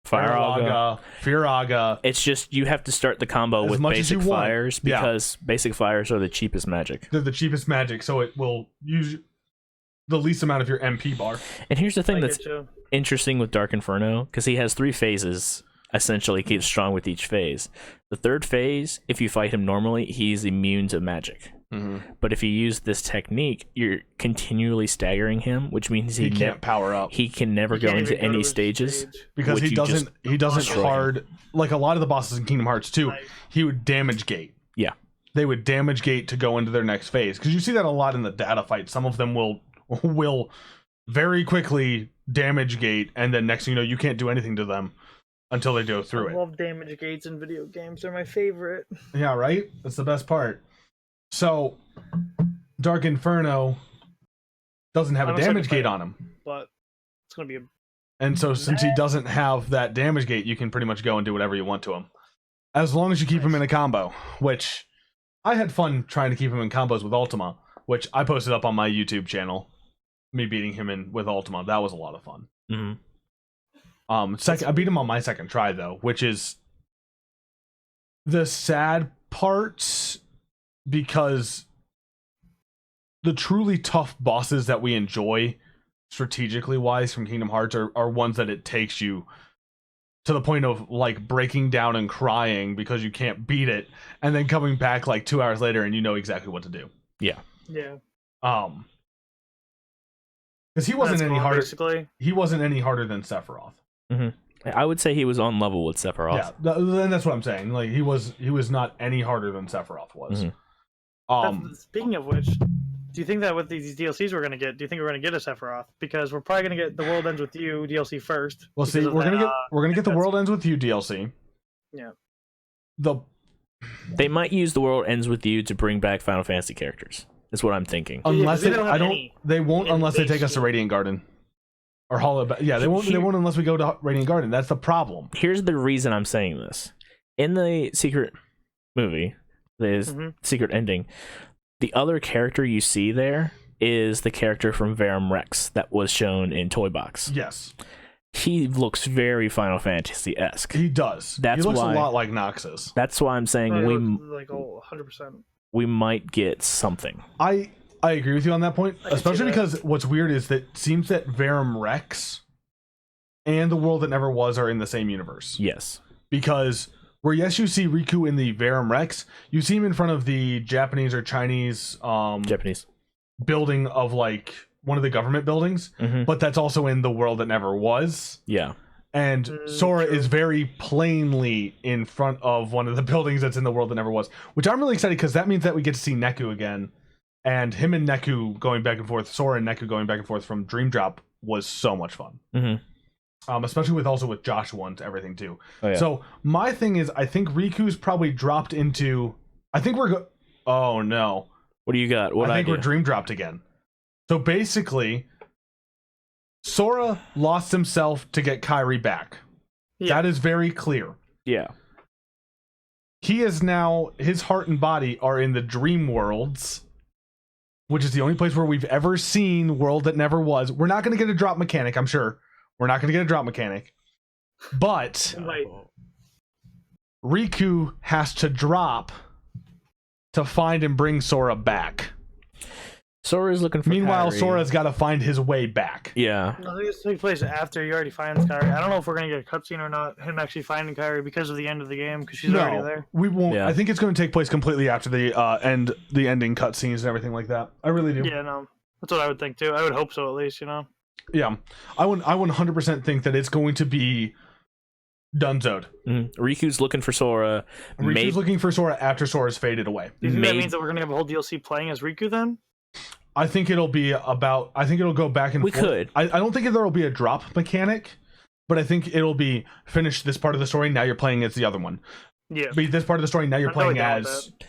Fireaga, Fearaga. It's just you have to start the combo As with much as you basic want. fires because basic fires are the cheapest magic. They're the cheapest magic, so it will use the least amount of your MP bar. And here's the thing that's Get you. interesting with Dark Inferno, because he has 3 phases. Essentially, keeps strong with each phase. The 3rd phase, if you fight him normally, he's immune to magic. But if you use this technique, you're continually staggering him, which means He can't power up He can never go Can't into even go any to stages stage. because which he you doesn't destroy him. hard like a lot of the bosses in Kingdom Hearts 2. Right. He would damage gate. Yeah. They would damage gate to go into their next phase, because you see that a lot in the data fight. Some of them will very quickly damage gate, and then next thing you know, you can't do anything to them until they go through I it. love damage gates in video games. They're my favorite. Yeah, right? That's the best part. So, Dark Inferno doesn't have a I'm excited damage to play gate it. on him. But it's going to be a... And so, since he doesn't have that damage gate, you can pretty much go and do whatever you want to him. As long as you keep him in a combo, which I had fun trying to keep him in combos with Ultima, which I posted up on my YouTube channel. Me beating him in with Ultima. That was a lot of fun. I beat him on my 2nd try, though, which is the sad part, because the truly tough bosses that we enjoy strategically wise from Kingdom Hearts are ones that it takes you to the point of like breaking down and crying because you can't beat it, and then coming back like 2 hours later and you know exactly what to do. Yeah. Because he wasn't any harder. Basically. He wasn't any harder than Sephiroth. I would say he was on level with Sephiroth. Yeah, then that's what I'm saying. Like he was not any harder than Sephiroth was. Speaking of which, do you think that with these DLCs we're gonna get, do you think we're gonna get a Sephiroth? Because we're probably gonna get the World Ends With You DLC first. Well, see, we're gonna get the World Ends With You DLC. Yeah. The They might use The World Ends With You to bring back Final Fantasy characters. That's what I'm thinking. Unless they they, don't have I don't. any They won't in unless they base take us to game. Radiant Garden. Or Hollow. Yeah, they won't. They won't unless we go to Radiant Garden. That's the problem. Here's the reason I'm saying this. In the secret movie, the secret ending, the other character you see there is the character from Verum Rex that was shown in Toy Box. Yes, he looks very Final Fantasy-esque. he does. That's he looks why, a lot like Noxus. That's why I'm saying Probably like 100%. we might get something. I agree with you on that point, I can see especially that. because what's weird is that it seems that Verum Rex and The World That Never Was are in the same universe. Yes. Because where yes you see Riku in the Verum Rex, you see him in front of the Japanese or Chinese Japanese building of like one of the government buildings, but that's also in The World That Never Was. Yeah. And Sora is very plainly in front of one of the buildings that's in The World That Never Was, which I'm really excited because that means that we get to see Neku again. And him and Neku going back and forth, Sora and Neku going back and forth from Dream Drop was so much fun. Especially with Joshua and everything too. Oh, yeah. So my thing is, I think Riku's probably dropped into. I think we're. Oh no! What do you got? What I think we're Dream Dropped again. So basically, Sora lost himself to get Kairi back. Yeah. That is very clear. Yeah. He is now, his heart and body are in the Dream Worlds, which is the only place where we've ever seen World That Never Was. We're not going to get a drop mechanic, I'm sure. We're not going to get a drop mechanic. But Right. Riku has to drop to find and bring Sora back. Sora's looking for Meanwhile, Kairi. Sora's got to find his way back. Yeah. I think this takes place after he already finds Kyrie. I don't know if we're gonna get a cutscene or not. Him actually finding Kyrie because of the end of the game, because she's already there. We won't. Yeah. I think it's going to take place completely after the ending cutscenes and everything like that. I really do. Yeah, no, that's what I would think too. I would hope so, at least, you know. Yeah, I would 100% think that it's going to be Dunzoed. Riku's looking for Sora. Riku's looking for Sora after Sora's faded away. Do you think that means that we're gonna have a whole DLC playing as Riku then? I think it'll be about. I think it'll go back and We forth. could. I don't think there will be a drop mechanic, but I think it'll be finish this part of the story. Now you're playing as the other one. Yeah. Beat this part of the story. Now you're I'm totally playing down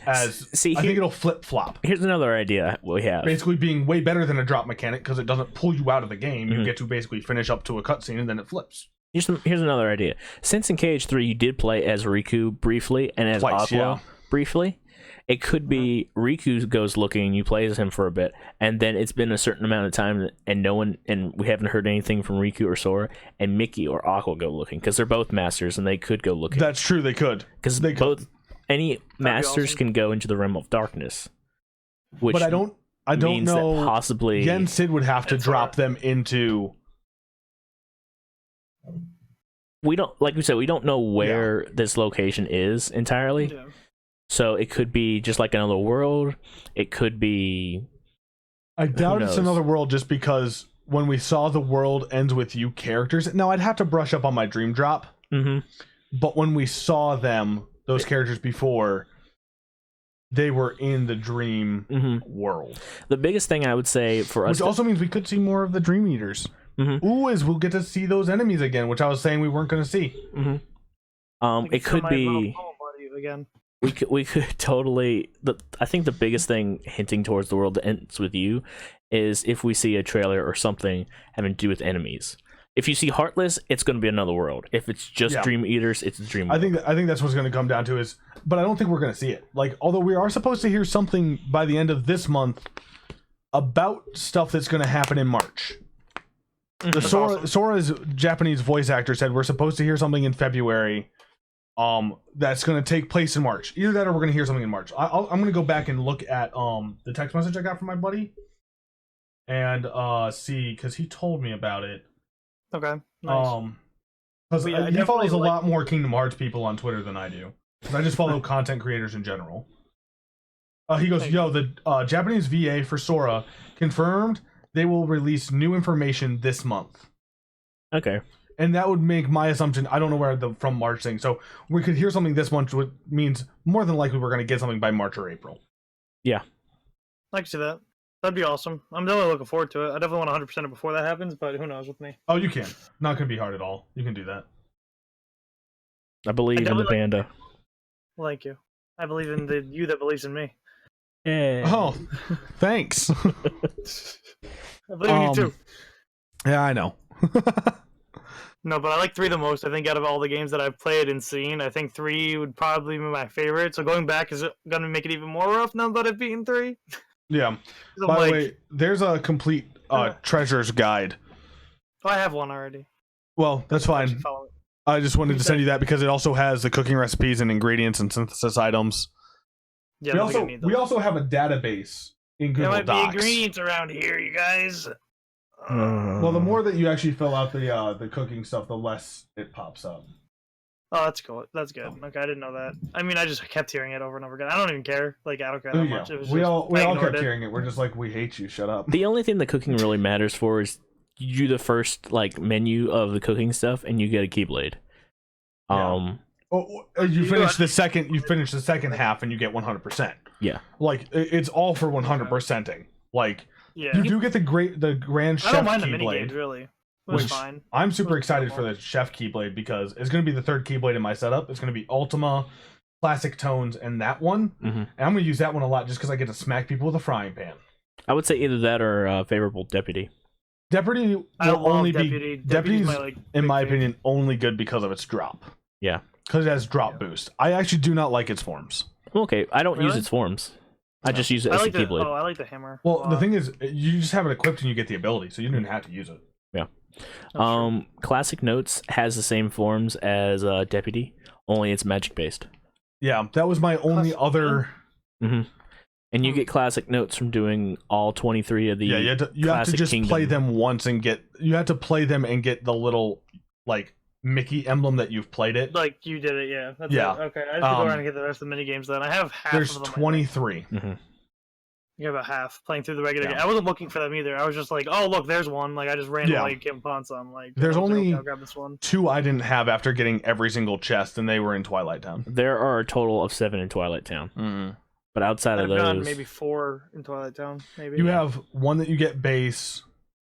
as. See, I think it'll flip flop. Here's another idea we have. Basically, being way better than a drop mechanic because it doesn't pull you out of the game. You get to basically finish up to a cutscene and then it flips. Here's another idea. Since in KH3 you did play as Riku briefly and as Twice, Aqua yeah. briefly, it could be Riku goes looking, you play as him for a bit, and then it's been a certain amount of time and we haven't heard anything from Riku or Sora, and Mickey or Aqua go looking because they're both masters and they could go looking. That's true. They could. Because any masters awesome. can go into the realm of darkness. Which But I don't means know. that possibly Yen Sid would have to It's drop hard. them into. we don't, like we said, we don't know where this location is entirely. Yeah. So it could be just like another world. It could be. I doubt it's knows? another world just because when we saw The World Ends With You characters. Now I'd have to brush up on my Dream Drop, but when we saw them, those characters before, they were in the Dream world. The biggest thing I would say for us, Which also means we could see more of the Dream Eaters. Ooh, is we'll get to see those enemies again, which I was saying we weren't going to see. it could be. Again. We could totally. I think the biggest thing hinting towards The World That Ends With You is if we see a trailer or something having to do with enemies. If you see Heartless, it's going to be another world. If it's just Dream Eaters, it's a Dream I World. think that's what's going to come down to is, but I don't think we're going to see it. Like, although we are supposed to hear something by the end of this month about stuff that's going to happen in March. The Sora's Japanese voice actor said we're supposed to hear something in February. That's going to take place in March. Either that or we're going to hear something in March. I'm going to go back and look at the text message I got from my buddy and see, because he told me about it. Okay. Nice. Because Yeah, he follows a definitely lot more Kingdom Hearts people on Twitter than I do. Because I just follow content creators in general. He goes, yo, the Japanese VA for Sora confirmed they will release new information this month. Okay. And that would make my assumption, I don't know where the from March thing. So we could hear something this month, which means more than likely we're going to get something by March or April. Yeah. I can see that. That'd be awesome. I'm definitely looking forward to it. I definitely want 100% it before that happens, but who knows with me. Oh, you can. Not going to be hard at all. You can do that. I believe in the definitely Panda. Thank you. I believe in the you that believes in me. Yeah. Oh, thanks. I believe in you too. Yeah, I know. No, but I like 3 the most. I think out of all the games that I've played and seen, I think 3 would probably be my favorite. So going back is gonna make it even more rough now that I've beaten 3. Yeah. I'm By like, the way, there's a complete treasures guide. oh, I have one already. Well, that's I'll actually fine. follow it. I just wanted You to said- send you that because it also has the cooking recipes and ingredients and synthesis items. Yeah, we I think I also need we those. also have a database in There Google might Docs. be ingredients around here, you guys. Well, the more that you actually fill out the cooking stuff, the less it pops up. Oh, that's cool. That's good. Okay, I didn't know that. I mean, I just kept hearing it over and over again. I don't even care. Like, I don't care that much. It was we just, all I kept ignored it. hearing it. We're just like, we hate you. Shut up. The only thing the cooking really matters for is you do the first like menu of the cooking stuff, and you get a keyblade. Yeah. You finish the second. You finish the second half, and you get 100%. Yeah. Like it's all for 100%ing. Like Yeah. you do get the grand I chef don't mind the keyblade. mini games, really. It was Which fine. I'm super It was excited for normal. the chef keyblade because it's going to be the third keyblade in my setup. It's going to be Ultima, Classic Tones, and that one. Mm-hmm. And I'm going to use that one a lot just because I get to smack people with a frying pan. I would say either that or favorable deputy. Deputy I will love only Deputy. be Deputy's, my, like, in big my favorite. opinion, only good because of its drop. Yeah. Because it has drop boost. I actually do not like its forms. Okay, I don't use Really? its forms. I just use it I as like the the keyblade. I like the hammer. Well, a the lot. thing is, you just have it equipped and you get the ability, so you don't even have to use it. Classic Notes has the same forms as Deputy, only it's magic based. Yeah, that was my only Classic other. Mm-hmm. And you get Classic Notes from doing all 23 of the Yeah, you have to Classic just Kingdom. play them once and get. You have to play them and get the little like Mickey emblem that you've played it. Like you did it, yeah. That's Yeah. it. Okay, I just go around and get the rest of the mini games. Then I have half There's of them. 23. Mm-hmm. Yeah, about half playing through the regular Yeah. game. I wasn't looking for them either. I was just like, oh look, there's one. Like I just randomly came upon some. Like There's I was like, only- okay, I'll grab this one. 2 I didn't have after getting every single chest, and they were in Twilight Town. There are a total of 7 in Twilight Town. Mm-hmm. But outside I've of gotten those, maybe 4 in Twilight Town. Maybe You have one that you get base,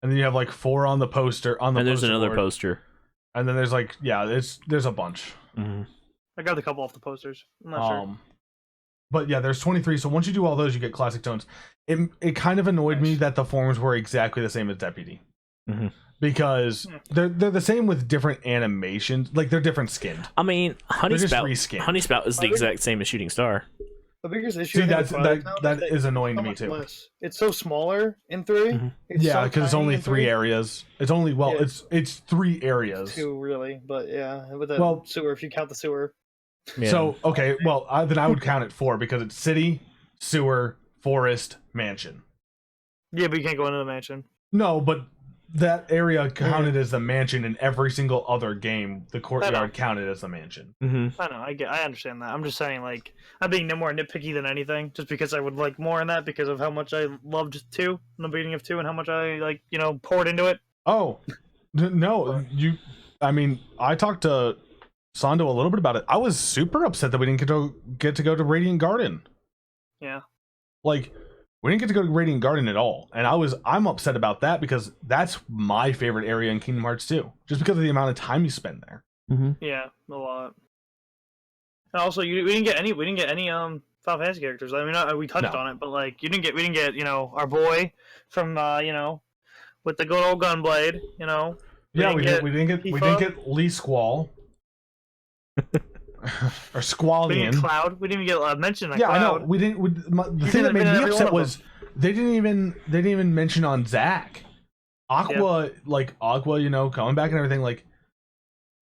and then you have like 4 on the poster. On the and there's poster another board. poster. And then there's like there's a bunch. Mm-hmm. I grabbed a couple off the posters. I'm not sure. But yeah, there's 23. So once you do all those, you get Classic Tones. It kind of annoyed me Nice. that the forms were exactly the same as Deputy. Mhm. Because they're the same with different animations. Like they're different skinned. I mean, Honey just Spout. reskinned. Honey Spout is the exact same as Shooting Star. The biggest issue See, I think that's with Twilight Town that that is annoying so to me much too. less. It's so smaller in 3. Mhm. It's Yeah, so because it's tiny only in 3 areas. It's only Yeah. it's 3 areas. 2 really, but yeah, with the Well- sewer if you count the sewer. Yeah. So okay, well then I would count it 4 because it's city, sewer, forest, mansion. Yeah, but you can't go into the mansion. No, but that area counted as the mansion in every single other game. The courtyard counted as the mansion. Mm-hmm. I know, I understand that. I'm just saying, like, I'm being no more nitpicky than anything, just because I would like more in that because of how much I loved 2 in the beginning of 2 and how much I like, poured into it. Oh, no, I mean, I talked to Sando a little bit about it. I was super upset that we didn't get to go to Radiant Garden. Yeah. Like, we didn't get to go to Radiant Garden at all, and I'm upset about that because that's my favorite area in Kingdom Hearts 2, just because of the amount of time you spend there. Mm-hmm. Yeah, a lot. And also, we didn't get any Final Fantasy characters. I mean, we touched No. on it, but like, we didn't get our boy from with the good old gunblade. Yeah, we didn't didn't get Lee Squall or We Squallian. didn't get Cloud. We didn't even get mention of Yeah, I Cloud. know. We didn't. The You thing that could've made been me every one upset of was they didn't even mention on Zack, Aqua, coming back and everything. Like,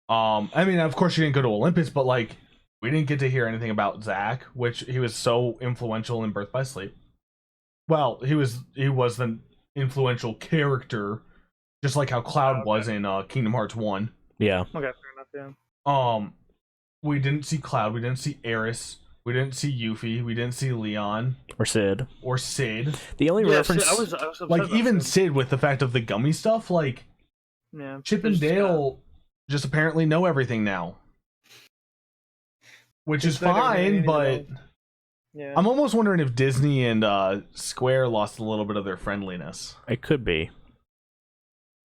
I mean, of course, she didn't go to Olympus, but like, we didn't get to hear anything about Zack, which he was so influential in Birth by Sleep. Well, he was the influential character, just like how Cloud was in Kingdom Hearts 1. Yeah. Okay, fair enough. Yeah. We didn't see Cloud. We didn't see Aeris. We didn't see Yuffie. We didn't see Leon Or Sid. or Sid. The only Yeah, reference. I was upset Like, about even Sid. Sid with the fact of the gummy stuff, like, Yeah. Chip and There's, Dale just apparently know everything now. Which is It's like everything fine, they need but to Yeah. I'm almost wondering if Disney and Square lost a little bit of their friendliness. It could be.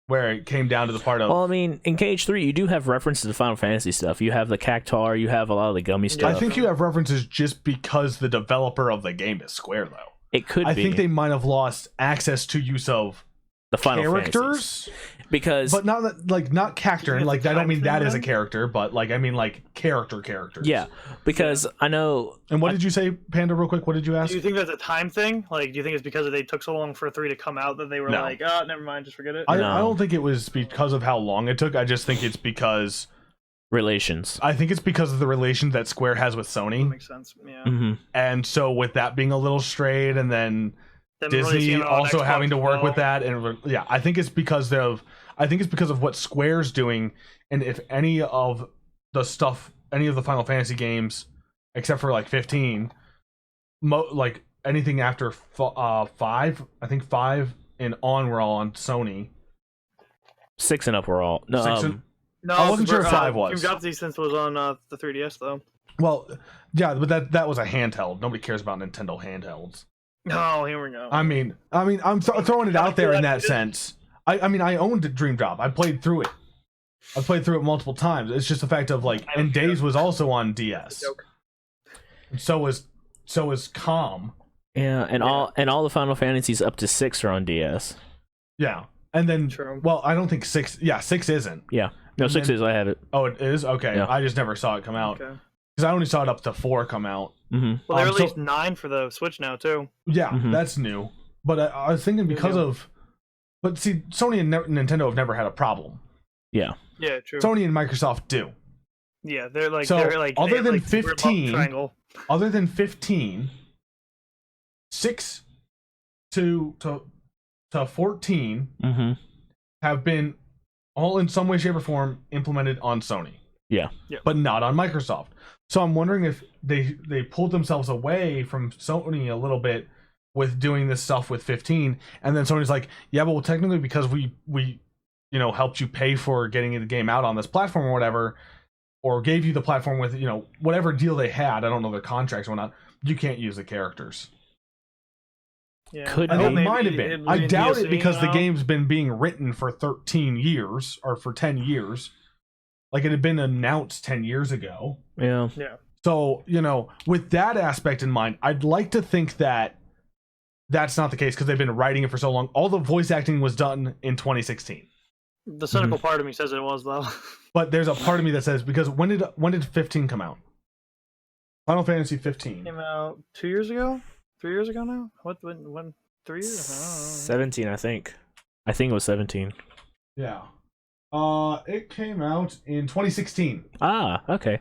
where it came down to the part of. Well, I mean, in KH3, you do have references to Final Fantasy stuff. You have the cactuar, you have a lot of the gummy stuff. I think you have references just because the developer of the game is Square, though. It could be. I think they might have lost access to use of the Final characters. Fantasies. Because... But not character, and like I don't mean that as a character, but like I mean like characters. Yeah, because I know... And what did you say, Panda, real quick? What did you ask? Do you think that's a time thing? Like, do you think it's because they took so long for 3 to come out that they were like, oh, never mind, just forget it? I don't think it was because of how long it took. I just think it's because... Relations. I think it's because of the relation that Square has with Sony. That makes sense, yeah. Mm-hmm. And so with that being a little strayed, and then Disney also having to work with that, and yeah, I think it's because of what Square's doing. And if any of the Final Fantasy games, except for like 15, like anything after 5, I think 5 and on were all on Sony. 6 and up were all No, I wasn't sure if 5 was. King Galaxy since was on the 3DS though. Well, yeah, but that was a handheld. Nobody cares about Nintendo handhelds. Oh, here we go. I mean, I'm throwing it out there in that sense. I mean, I owned Dream Drop. I played through it. I played through it multiple times. It's just the fact of like, and Days was also on DS. And so was Calm. Yeah, and all the Final Fantasies up to 6 are on DS. Yeah, and then well, I don't think 6. Yeah, 6 isn't. Yeah, no, 6 is. I have it. Oh, it is. Okay, yeah. I just never saw it come out because I only saw it up to 4 come out. Mm-hmm. Well, they released 9 for the Switch now too. Yeah, that's new. But I was thinking because of. But see, Sony and Nintendo have never had a problem. Yeah. Yeah, true. Sony and Microsoft do. Yeah, they're like other than 15, other than 15, 6 to 14 have been all in some way, shape, or form implemented on Sony. Yeah. But not on Microsoft. So I'm wondering if they pulled themselves away from Sony a little bit with doing this stuff with 15, and then Sony's like, yeah, but well, technically because we helped you pay for getting the game out on this platform or whatever, or gave you the platform with whatever deal they had. I don't know their contracts or whatnot. You can't use the characters. Yeah. Could it might have been. I doubt it because the game's been being written for 13 years or for 10 years. Like it had been announced 10 years ago. Yeah. Yeah. So, with that aspect in mind, I'd like to think that that's not the case because they've been writing it for so long. All the voice acting was done in 2016. The cynical part of me says it was though. But there's a part of me that says because when did 15 come out? Final Fantasy 15 came out 2 years ago, 3 years ago now. When 3 years? 17, I think. I think it was 17. Yeah. It came out in 2016. Ah, okay.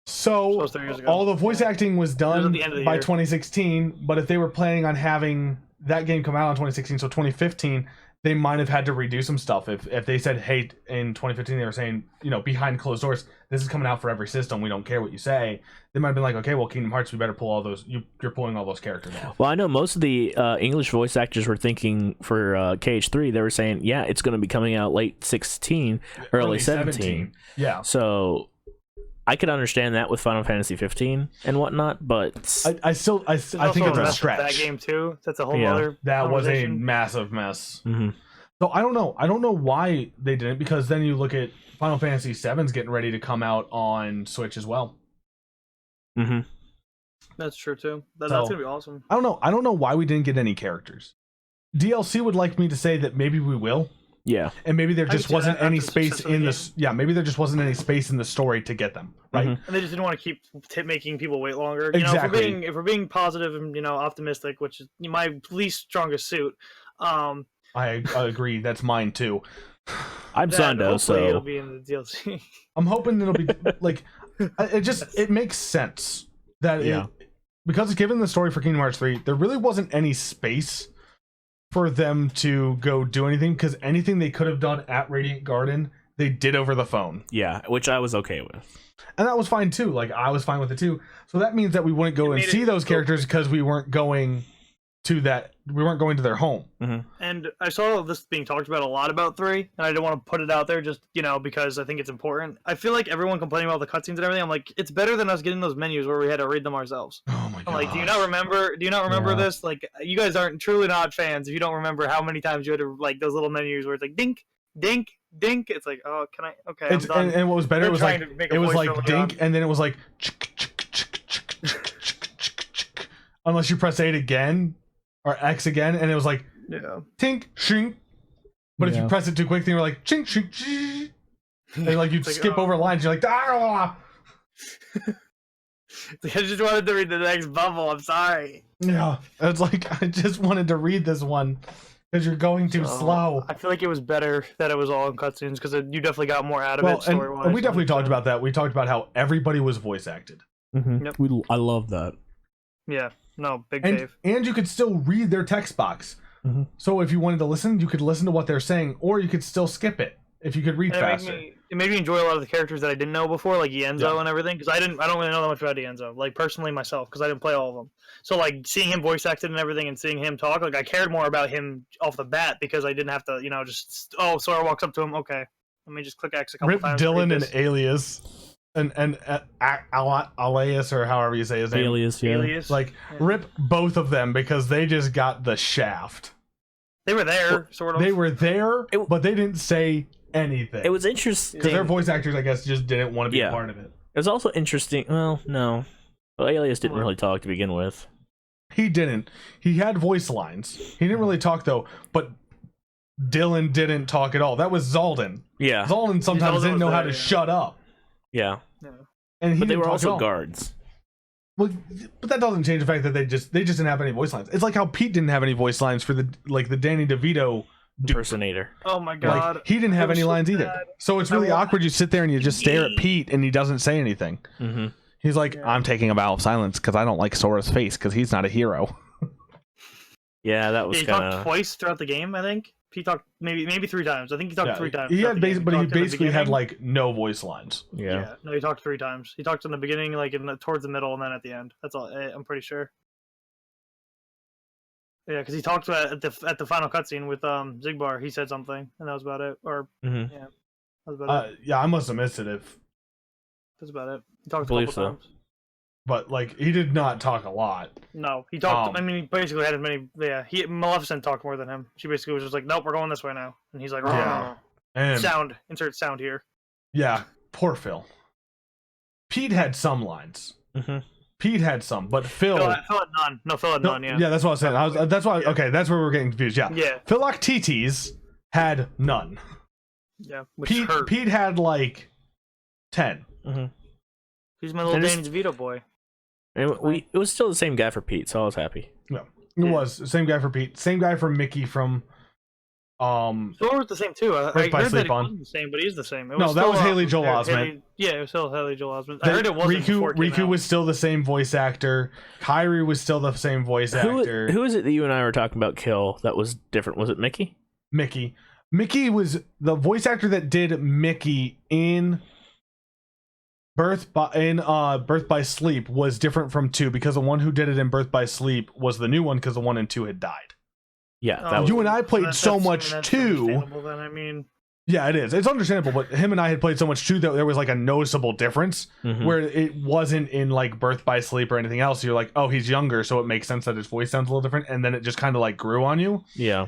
So all the voice acting was done by 2016, but if they were planning on having that game come out in 2016, so 2015, they might have had to redo some stuff. If they said, hey, in 2015 they were saying, behind closed doors, this is coming out for every system, we don't care what you say, they might have been like, okay, well, Kingdom Hearts, we better pull all those, you're pulling all those characters off. Well, I know most of the English voice actors were thinking for KH3, they were saying, yeah, it's going to be coming out late 16, early 17. Yeah. So I could understand that with Final Fantasy 15 and whatnot, but I think it's a stretch. That game too. That's a whole other. That was a massive mess. Mm-hmm. So I don't know why they didn't, because then you look at Final Fantasy VII's getting ready to come out on Switch as well. Mm-hmm. That's true too. That's gonna be awesome. I don't know why we didn't get any characters. DLC would like me to say that maybe we will. Yeah, and maybe there just wasn't any space in this. Yeah, maybe there just wasn't any space in the story to get them right. And they just didn't want to keep making people wait longer. Exactly. If we're being positive and optimistic, which is my least strongest suit. I agree. That's mine too. I'm Sando, so it'll be in the DLC. I'm hoping it'll be like it makes sense that because given the story for Kingdom Hearts 3, there really wasn't any space for them to go do anything, because anything they could have done at Radiant Garden, they did over the phone. Yeah, which I was okay with. And that was fine too. Like, I was fine with it too. So that means that we wouldn't go and see those characters because we weren't going to that. We weren't going to their home. And I saw this being talked about a lot about 3, and I didn't want to put it out there just, because I think it's important. I feel like everyone complaining about the cutscenes and everything, I'm like, it's better than us getting those menus where we had to read them ourselves. Oh my god! I'm like, do you not remember this? Like, you guys aren't truly not fans if you don't remember how many times you had to, like, those little menus where it's like dink, dink, dink. It's like, oh, can I? Okay, I'm done. And what was better, it was like dink, and then it was like unless you press 8 again or X again, and it was like tink shrink. But if you press it too quick, then you're like chink shrink. And like you'd skip over lines. You're like ah. I just wanted to read the next bubble. I'm sorry. Yeah, it's like I just wanted to read this one because you're going too slow. I feel like it was better that it was all in cutscenes because you definitely got more out of it story-wise. And we definitely talked about that. We talked about how everybody was voice acted. Yep. I love that. Yeah. No, big and, fave. And you could still read their text box. So if you wanted to listen, you could listen to what they're saying, or you could still skip it if you could read faster. It made me enjoy a lot of the characters that I didn't know before, like Ienzo and everything, because I don't really know that much about Ienzo, like personally myself, because I didn't play all of them. So like seeing him voice acted and everything, and seeing him talk, like I cared more about him off the bat because I didn't have to, just Sora walks up to him, okay, let me just click X a couple Rip times. Dylan and Alias. And Alias, or however you say his name. Alias. Like, rip both of them because they just got the shaft. They were there, sort of. They were there, but they didn't say anything. It was interesting. Because their voice actors, I guess, just didn't want to be a part of it. It was also interesting. Well, no. Well, Alias didn't really talk to begin with. He didn't. He had voice lines. He didn't really talk, though, but Dylan didn't talk at all. That was Zalden. Yeah. Zalden sometimes didn't know how to shut up. Yeah. And but they were also guards. Well, but that doesn't change the fact that they just didn't have any voice lines. It's like how Pete didn't have any voice lines for the Danny DeVito impersonator. Oh my god. Like, he didn't have any lines either. So it's really awkward. You sit there and you just stare at Pete and he doesn't say anything. He's like, I'm taking a vow of silence because I don't like Sora's face because he's not a hero. Yeah, that was he talked twice throughout the game, I think. He talked maybe 3 times. I think he talked 3 times. He had but he basically had like no voice lines. Yeah. No, he talked 3 times. He talked in the beginning, like towards the middle, and then at the end. That's all. I'm pretty sure. Yeah, because he talked at the final cutscene with Zigbar. He said something, and that was about it. Or yeah, that was about it. Yeah, I must have missed it if. That's about it. He talked a couple times. But like he did not talk a lot. No, he talked. I mean, he basically had as many. Yeah, Maleficent talked more than him. She basically was just like, "Nope, we're going this way now," and he's like, And sound. Insert sound here. Yeah, poor Phil. Pete had some lines. Pete had some, but Phil had none. No, Phil had none. Yeah. Yeah, that's what I was saying. That's why. Okay, that's where we're getting confused. Yeah. Yeah. Philoctetes had none. Yeah. Which Pete had like 10. He's my little Danny DeVito boy. It was still the same guy for Pete, so I was happy. No, it was the same guy for Pete, same guy for Mickey from. Sora was the same too. I heard that he wasn't the same, but he's the same. No, that was Haley Joel Osment. Yeah, it was still Haley Joel Osment. I heard it wasn't. Riku was still the same voice actor. Kairi was still the same voice actor. Who is it that you and I were talking about? Kill that was different. Was it Mickey? Mickey was the voice actor that did Mickey in. Birth by Sleep was different from 2 because the one who did it in Birth by Sleep was the new one because the one in 2 had died. Yeah, you and I played so much 2. Then, I mean, yeah, it is. It's understandable, but him and I had played so much 2 that there was like a noticeable difference where it wasn't in like Birth by Sleep or anything else. You're like, oh, he's younger, so it makes sense that his voice sounds a little different, and then it just kind of like grew on you. Yeah.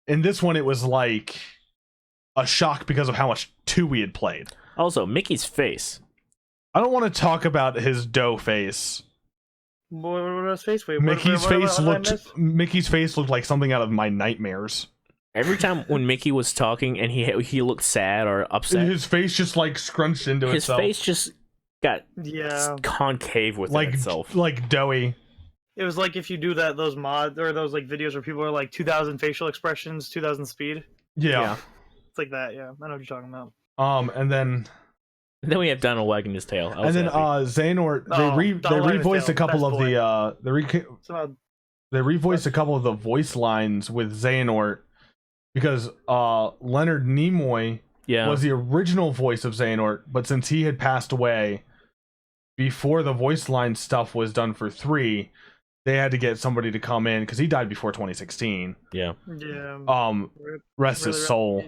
In this one, it was like a shock because of how much 2 we had played. Also, Mickey's face. I don't want to talk about his dough face. What was his face? Wait, Mickey's face looked like something out of my nightmares. Every time when Mickey was talking and he looked sad or upset, his face just like scrunched into itself. His face just got concave within itself, like doughy. It was like if you do those mods or those like videos where people are like 2,000 facial expressions, 2,000 speed. Yeah, it's like that. Yeah, I know what you're talking about. And then we have Donald wagging his tail. And then Xehanort, they revoiced a couple of they revoiced a couple of the voice lines with Xehanort because Leonard Nimoy was the original voice of Xehanort, but since he had passed away before the voice line stuff was done for 3, they had to get somebody to come in because he died before 2016. Yeah. Rest his soul.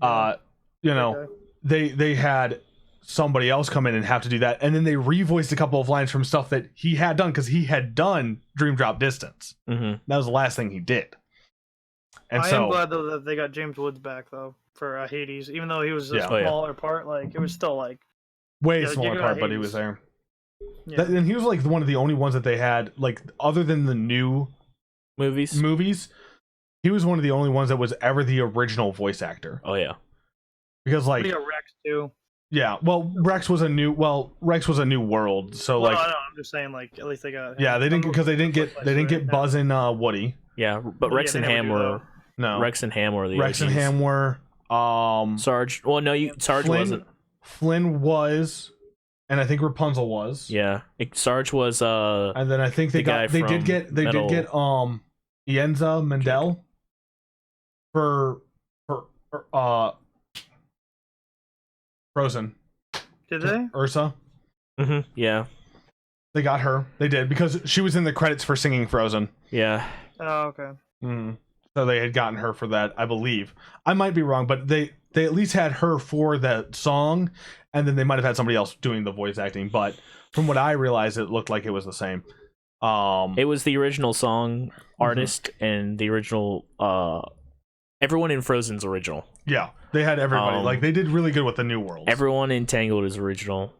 You know, they had somebody else come in and have to do that, and then they revoiced a couple of lines from stuff that he had done because he had done Dream Drop Distance. Mm-hmm. That was the last thing he did. And I so am glad though that they got James Woods back though for Hades, even though he was a Yeah. smaller part. Like it was still like way Yeah, smaller you part, got but he Hades. was there. yeah. And he was like one of the only ones that they had, like other than the new movies. He was one of the only ones that was ever the original voice actor. Oh yeah. Because like We got Rex too. yeah, well Rex was a new world, so Well, like no, I'm just saying like at least they got. yeah, they didn't because they didn't get Buzz and Woody. Yeah, but Yeah, Rex they and never Ham do, were though. No, Rex and Ham were the Rex and OGs. Ham were Sarge. Well, no, Sarge wasn't. Flynn was, and I think Rapunzel was. Yeah, Sarge was. And then I think they did get Ienza Mendel for Frozen. Did they? Ursa. Mm-hmm. Yeah. They got her. They did because she was in the credits for singing Frozen. Yeah. Oh, okay. So they had gotten her for that, I believe. I might be wrong, but they at least had her for that song, and then they might have had somebody else doing the voice acting. But from what I realized, it looked like it was the same. It was the original song artist and the original. Everyone in Frozen's original. Yeah, they had everybody. Like they did really good with the New World. Everyone in Tangled is original.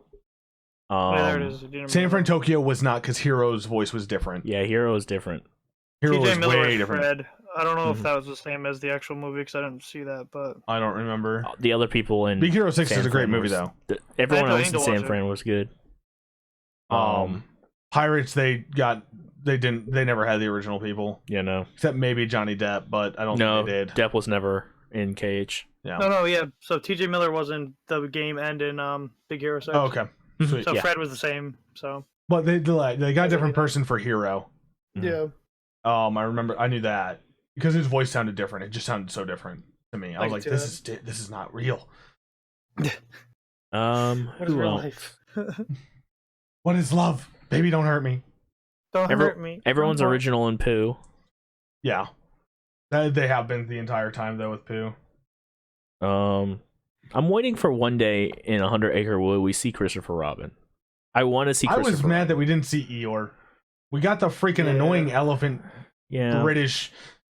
There it is. San Fran Tokyo was not because Hero's voice was different. Yeah, Hero is different. Hero was TJ Miller way was different. Fred. I don't know if that was the same as the actual movie because I didn't see that, but I don't remember. The other people in Big Hero 6 is a great Fran movie was- though. Everyone I else need in to San watch it. Fran was good. Pirates they never had the original people Yeah, no, except maybe Johnny Depp, but I don't no, think they did. Depp was never in KH. Yeah. no, yeah. So TJ Miller was in the game and in Big Hero 6. Oh, okay. Sweet. So Yeah. Fred was the same. So But they got a different person for Hero. yeah. I remember I knew that because his voice sounded different. It just sounded so different to me. I was can like, see this is not real. What is Who real else? life? What is love? Baby, don't hurt me. Don't hurt me. Everyone's Don't original in Pooh. Yeah. They have been the entire time though with Pooh. I'm waiting for one day in 100 Acre Wood we see Christopher Robin. I want to see I Christopher was mad Robin. that we didn't see Eeyore. We got the freaking Yeah. annoying elephant Yeah. British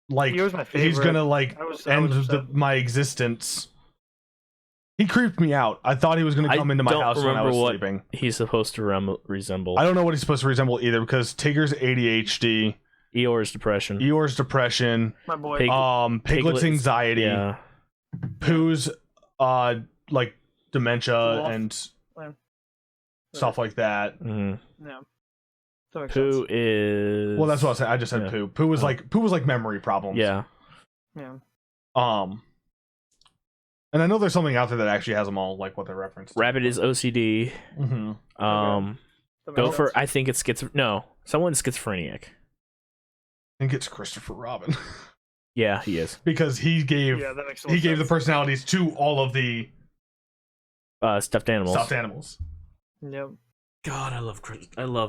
like Eeyore's my favorite. he's gonna like I was end upset. my existence. He creeped me out. I thought he was gonna I come into my don't house when I remember was what sleeping. He's supposed to resemble. I don't know what he's supposed to resemble either because Tigger's ADHD, Eeyore's depression. Eeyore's depression, My boy. Pig- Piglet's anxiety, Yeah. Pooh's like dementia Wolf. and Yeah. stuff like that. Mhm. Yeah. That makes Pooh sense. is. Well, that's what I said. I just said Yeah. Pooh. Pooh was like memory problems. Yeah. Yeah. And I know there's something out there that actually has them all, like what they referenced. Rabbit is OCD. Mm-hmm. That makes Gopher, sense. I think it's someone's schizophrenic. I think it's Christopher Robin Yeah, he is. because he gave Yeah, that makes he gave the personalities to all of the Stuffed animals. stuffed animals. Yep. God, I love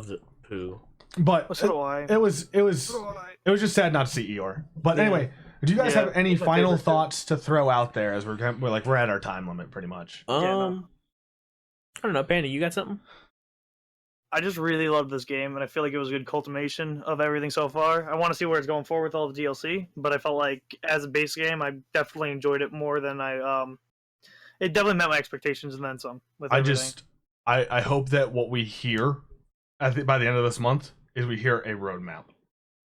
the Pooh. But Well, so do I. it was So do I. just sad not to see Eeyore. But Yeah. anyway, do you guys Yeah, have any he's my final favorite too. thoughts to throw out there as we're at our time limit pretty much? no. I don't know, Panda, you got something? I just really loved this game, and I feel like it was a good culmination of everything so far. I want to see where it's going forward with all the DLC, but I felt like as a base game, I definitely enjoyed it more than it definitely met my expectations and then some. With everything. I hope that what we hear by the end of this month is we hear a roadmap.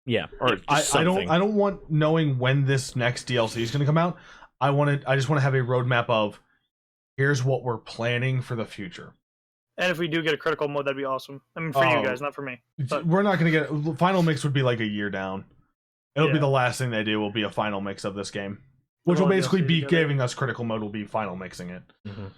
Yeah, or just I something. don't want knowing when this next DLC is going to come out. I just want to have a roadmap of here's what we're planning for the future. And if we do get a critical mode, that'd be awesome. I mean, for you Oh. guys, not for me. But- We're not going to get final mix would be like a year down. It'll be Yeah. the last thing they do will be a final mix of this game, which will Well, basically DLC be together. giving us critical mode will be final mixing it. Mhm.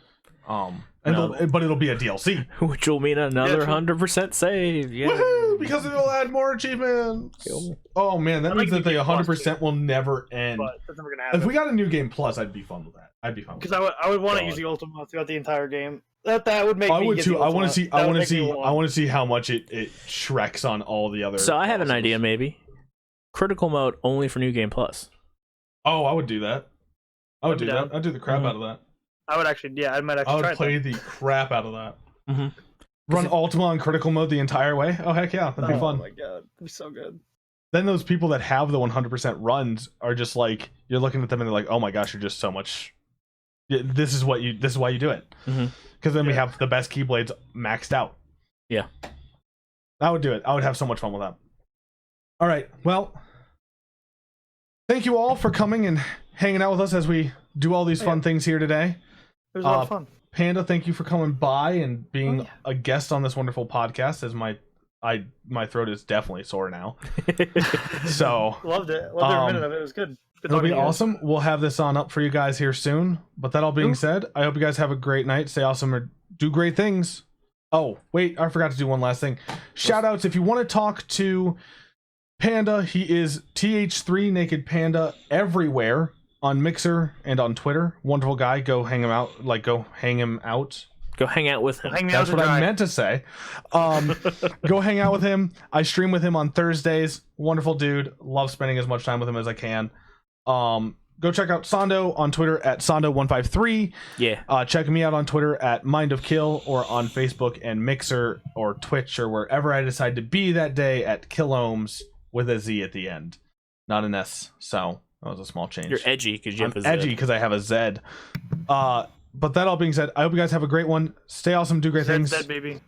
And but it'll be a DLC. Which will mean another true. 100% save. Yeah. Woohoo! Because it'll add more achievements. Cool. Oh man, that I means like that the the 100% will never end. But that's never gonna happen. If we got a new game plus, I'd be fun with that. I'd be fun with Because I would want to God. use the ultimate throughout the entire game. That would make I me would get too. the I want to ultimate. see. That I would want to make me see. want. I want to see how much it shreks on all the other. So I have an bosses. idea, maybe critical mode only for New Game Plus. Oh, I would do that. I would do I'd be that. down. I'd do the crap out of that. I would actually, yeah, I might I actually try would it. play then. the crap out of that. Mm-hmm. Run Ultima on critical mode the entire way. Oh heck yeah, that'd be Oh fun. my god, that'd be so good. Then those people that have the 100% runs are just like, you're looking at them and they're like, oh my gosh, you're just so much. This is why you do it. Because then we have the best Keyblades maxed out. Yeah. I would do it. I would have so much fun with that. All right. Well, thank you all for coming and hanging out with us as we do all these fun things here today. It was a lot of fun. Panda, thank you for coming by and being a guest on this wonderful podcast. As my throat is definitely sore now. So Loved it. Loved every minute of it. It was good. Good it'll talking be to you guys. awesome. We'll have this on up for you guys here soon. But that all being said, I hope you guys have a great night. Stay awesome or do great things. Oh, wait, I forgot to do one last thing. Shout outs if you want to talk to Panda, he is KH3 Naked Panda everywhere on Mixer and on Twitter. Wonderful guy. Go hang him out. Go hang him out. Go hang out with him. Hang me out That's to what I dry. meant to say. Go hang out with him. I stream with him on Thursdays. Wonderful dude. Love spending as much time with him as I can. Go check out Sando on Twitter at Sando153. Yeah. Check me out on Twitter at Mind of Kill or on Facebook and Mixer or Twitch or wherever I decide to be that day at Killohms with a Z at the end, not an S. So that was a small change. You're edgy because you have I'm a Z. edgy because I have a Z. But that all being said, I hope you guys have a great one. Stay awesome, do great things, Dead baby.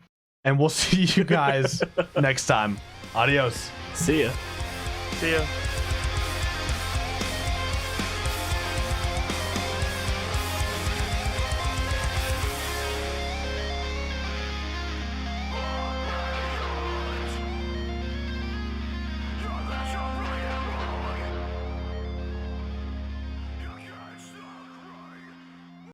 and we'll see you guys next time. Adios. See ya. See ya.